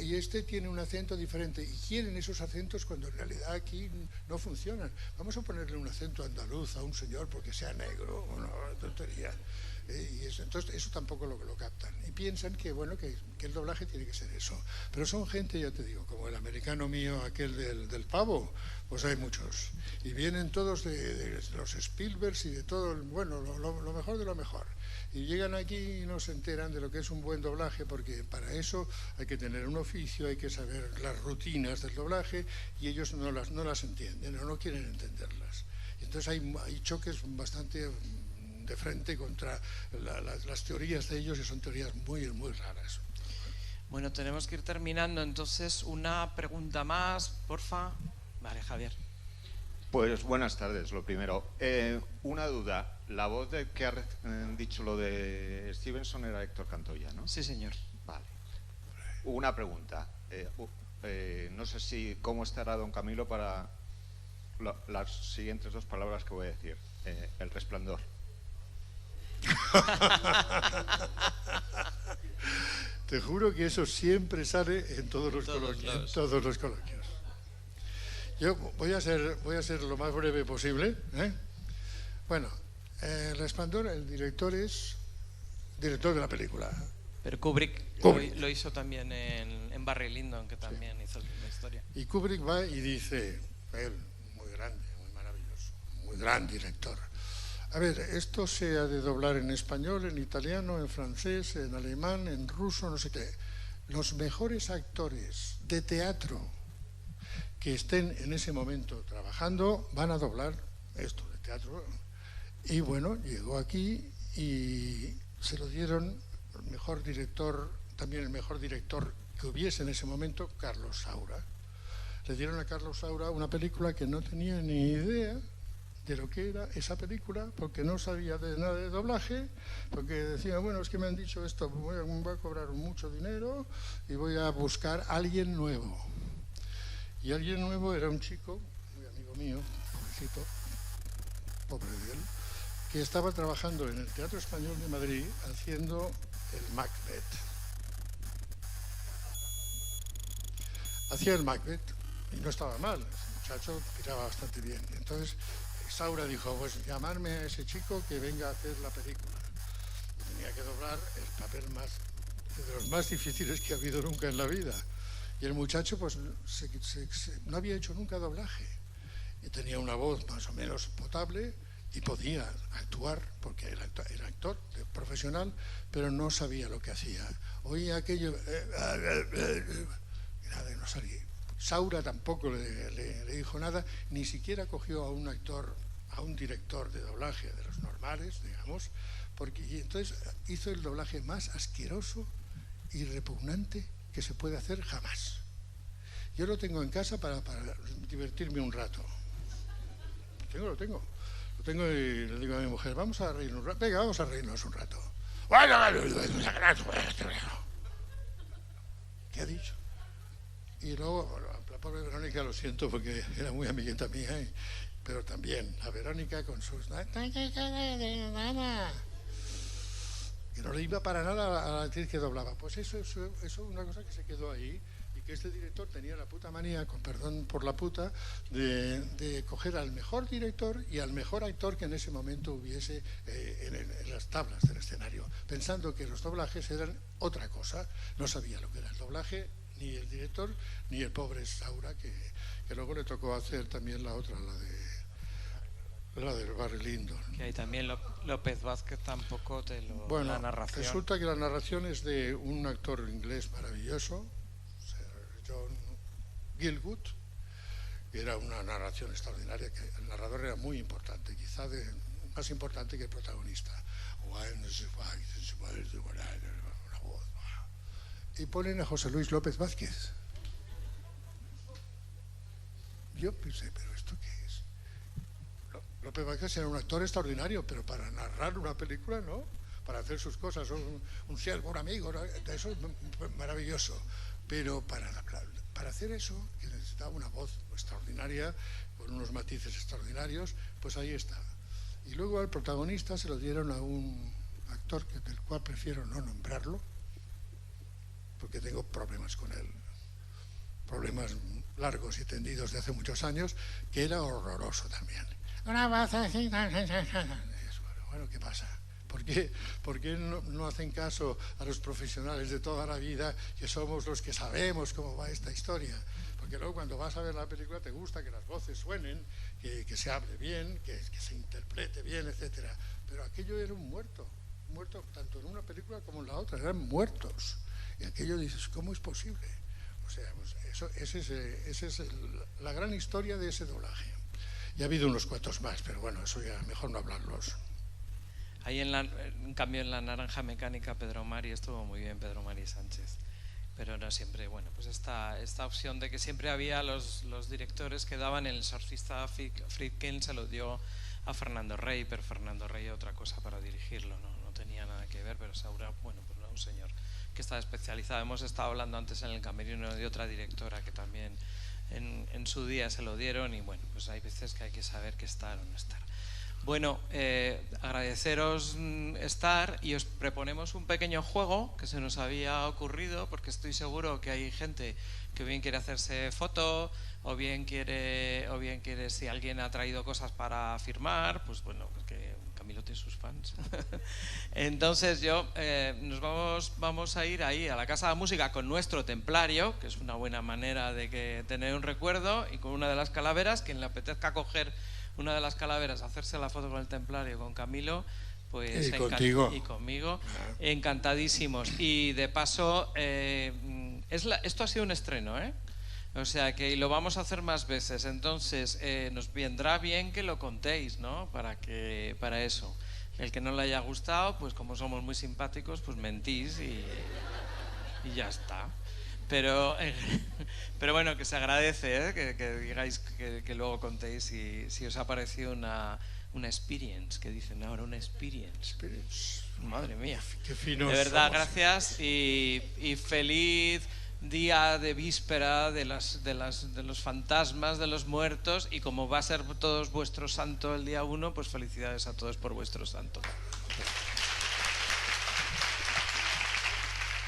y este tiene un acento diferente. Y quieren esos acentos cuando en realidad aquí no funcionan. Vamos a ponerle un acento andaluz a un señor porque sea negro, una tontería. Entonces eso tampoco lo captan. Y piensan que, bueno, que el doblaje tiene que ser eso. Pero son gente, ya te digo, como el americano mío, aquel del pavo, pues hay muchos. Y vienen todos de los Spielbergs y de todo, bueno, lo mejor de lo mejor. Y llegan aquí y no se enteran de lo que es un buen doblaje, porque para eso hay que tener un oficio, hay que saber las rutinas del doblaje, y ellos no las entienden o no quieren entenderlas. Y entonces hay choques bastante de frente contra las teorías de ellos, que son teorías muy, muy raras. Bueno, tenemos que ir terminando, entonces una pregunta más, porfa. Vale, Javier. Pues buenas tardes, lo primero. Una duda, la voz de que ha dicho lo de Stevenson era Héctor Cantoya, ¿no? Sí, señor. Vale. Una pregunta. No sé cómo estará don Camilo para las siguientes dos palabras que voy a decir. El Resplandor. Te juro que eso siempre sale en todos los coloquios. Yo voy a ser lo más breve posible, ¿eh? Bueno, El Resplandor, el director es director de la película. Pero Kubrick. Lo hizo también en Barry Lyndon, que también hizo la historia. Y Kubrick va y dice, él, muy grande, muy maravilloso, muy gran director. A ver, esto se ha de doblar en español, en italiano, en francés, en alemán, en ruso, no sé qué. Los mejores actores de teatro que estén en ese momento trabajando van a doblar esto de teatro. Y bueno, llegó aquí y se lo dieron el mejor director, también el mejor director que hubiese en ese momento, Carlos Saura. Le dieron a Carlos Saura una película que no tenía ni idea de lo que era esa película, porque no sabía de nada de doblaje, porque decía, bueno, es que me han dicho esto, voy a cobrar mucho dinero y voy a buscar a alguien nuevo. Y alguien nuevo era un chico, muy amigo mío, pobrecito, pobre de él, que estaba trabajando en el Teatro Español de Madrid haciendo el Macbeth. Hacía el Macbeth y no estaba mal, ese muchacho tiraba bastante bien. Entonces Saura dijo, pues llamarme a ese chico que venga a hacer la película. Y tenía que doblar el papel de los más difíciles que ha habido nunca en la vida. Y el muchacho pues no había hecho nunca doblaje. Y tenía una voz más o menos potable y podía actuar, porque era actor profesional, pero no sabía lo que hacía. Oía aquello, y nada, no salía. Saura tampoco le dijo nada, ni siquiera cogió a un actor, a un director de doblaje de los normales, digamos, y entonces hizo el doblaje más asqueroso y repugnante que se puede hacer jamás. Yo lo tengo en casa para divertirme un rato. Lo tengo y le digo a mi mujer, vamos a reírnos un rato. Venga, vamos a reírnos un rato. ¿Qué ha dicho? Y luego, la pobre Verónica, lo siento porque era muy amiguita mía, pero también la Verónica con sus... que no le iba para nada a la actriz que doblaba. Pues eso es una cosa que se quedó ahí, y que este director tenía la puta manía, con perdón por la puta, de coger al mejor director y al mejor actor que en ese momento hubiese en las tablas del escenario, pensando que los doblajes eran otra cosa. No sabía lo que era el doblaje, ni el director, ni el pobre Saura, que luego le tocó hacer también la otra, la del Barry Lyndon. Que ahí también López Vázquez tampoco te lo... Bueno, la narración. Resulta que la narración es de un actor inglés maravilloso, Sir John Gielgud, que era una narración extraordinaria, que el narrador era muy importante, quizá más importante que el protagonista. Y ponen a José Luis López Vázquez. Yo pensé, ¿pero esto qué es? López Vázquez era un actor extraordinario, pero para narrar una película, ¿no? Para hacer sus cosas, un siervo, un amigo, ¿no? Eso es maravilloso. Pero para hacer eso, que necesitaba una voz extraordinaria, con unos matices extraordinarios, pues ahí está. Y luego al protagonista se lo dieron a un actor del cual prefiero no nombrarlo, porque tengo problemas con él, problemas largos y tendidos de hace muchos años, que era horroroso también. Una voz así, bueno, ¿qué pasa? ¿Por qué no hacen caso a los profesionales de toda la vida, que somos los que sabemos cómo va esta historia? Porque luego cuando vas a ver la película te gusta que las voces suenen, que se hable bien, que se interprete bien, etcétera. Pero aquello era un muerto tanto en una película como en la otra, eran muertos. Y aquello dices, ¿cómo es posible? O sea, pues esa es la gran historia de ese doblaje. Y ha habido unos cuantos más, pero bueno, eso ya mejor no hablarlos. Ahí en cambio en La Naranja Mecánica Pedro Mari estuvo muy bien, Pedro Mari Sánchez. Pero no siempre, bueno, pues esta opción de que siempre había los directores que daban, el exorcista Friedkin se lo dio a Fernando Rey, pero Fernando Rey otra cosa para dirigirlo, no tenía nada que ver, pero Saura, bueno, pues era un señor que estaba especializado. Hemos estado hablando antes en el camerino de otra directora que también en su día se lo dieron y bueno, pues hay veces que hay que saber que estar o no estar. Bueno, agradeceros estar y os proponemos un pequeño juego que se nos había ocurrido porque estoy seguro que hay gente que bien quiere hacerse foto o bien quiere si alguien ha traído cosas para firmar, pues bueno, porque Camilo tiene sus fans. Entonces nos vamos a ir ahí a la Casa de la Música con nuestro templario, que es una buena manera de tener un recuerdo, y con una de las calaveras. Quien le apetezca coger una de las calaveras, hacerse la foto con el templario, con Camilo, pues contigo. Y conmigo, encantadísimos. Y de paso, esto ha sido un estreno, ¿eh? O sea que lo vamos a hacer más veces, entonces nos vendrá bien que lo contéis, ¿no? Para eso. El que no le haya gustado, pues como somos muy simpáticos, pues mentís y ya está. Pero bueno, que se agradece, ¿eh? que digáis, que luego contéis si os ha parecido una experience, que dicen ahora, una experience. Madre mía. Qué finos de verdad, somos. gracias y feliz día de víspera de los fantasmas, de los muertos, y como va a ser todos vuestro santo el día 1, pues felicidades a todos por vuestro santo.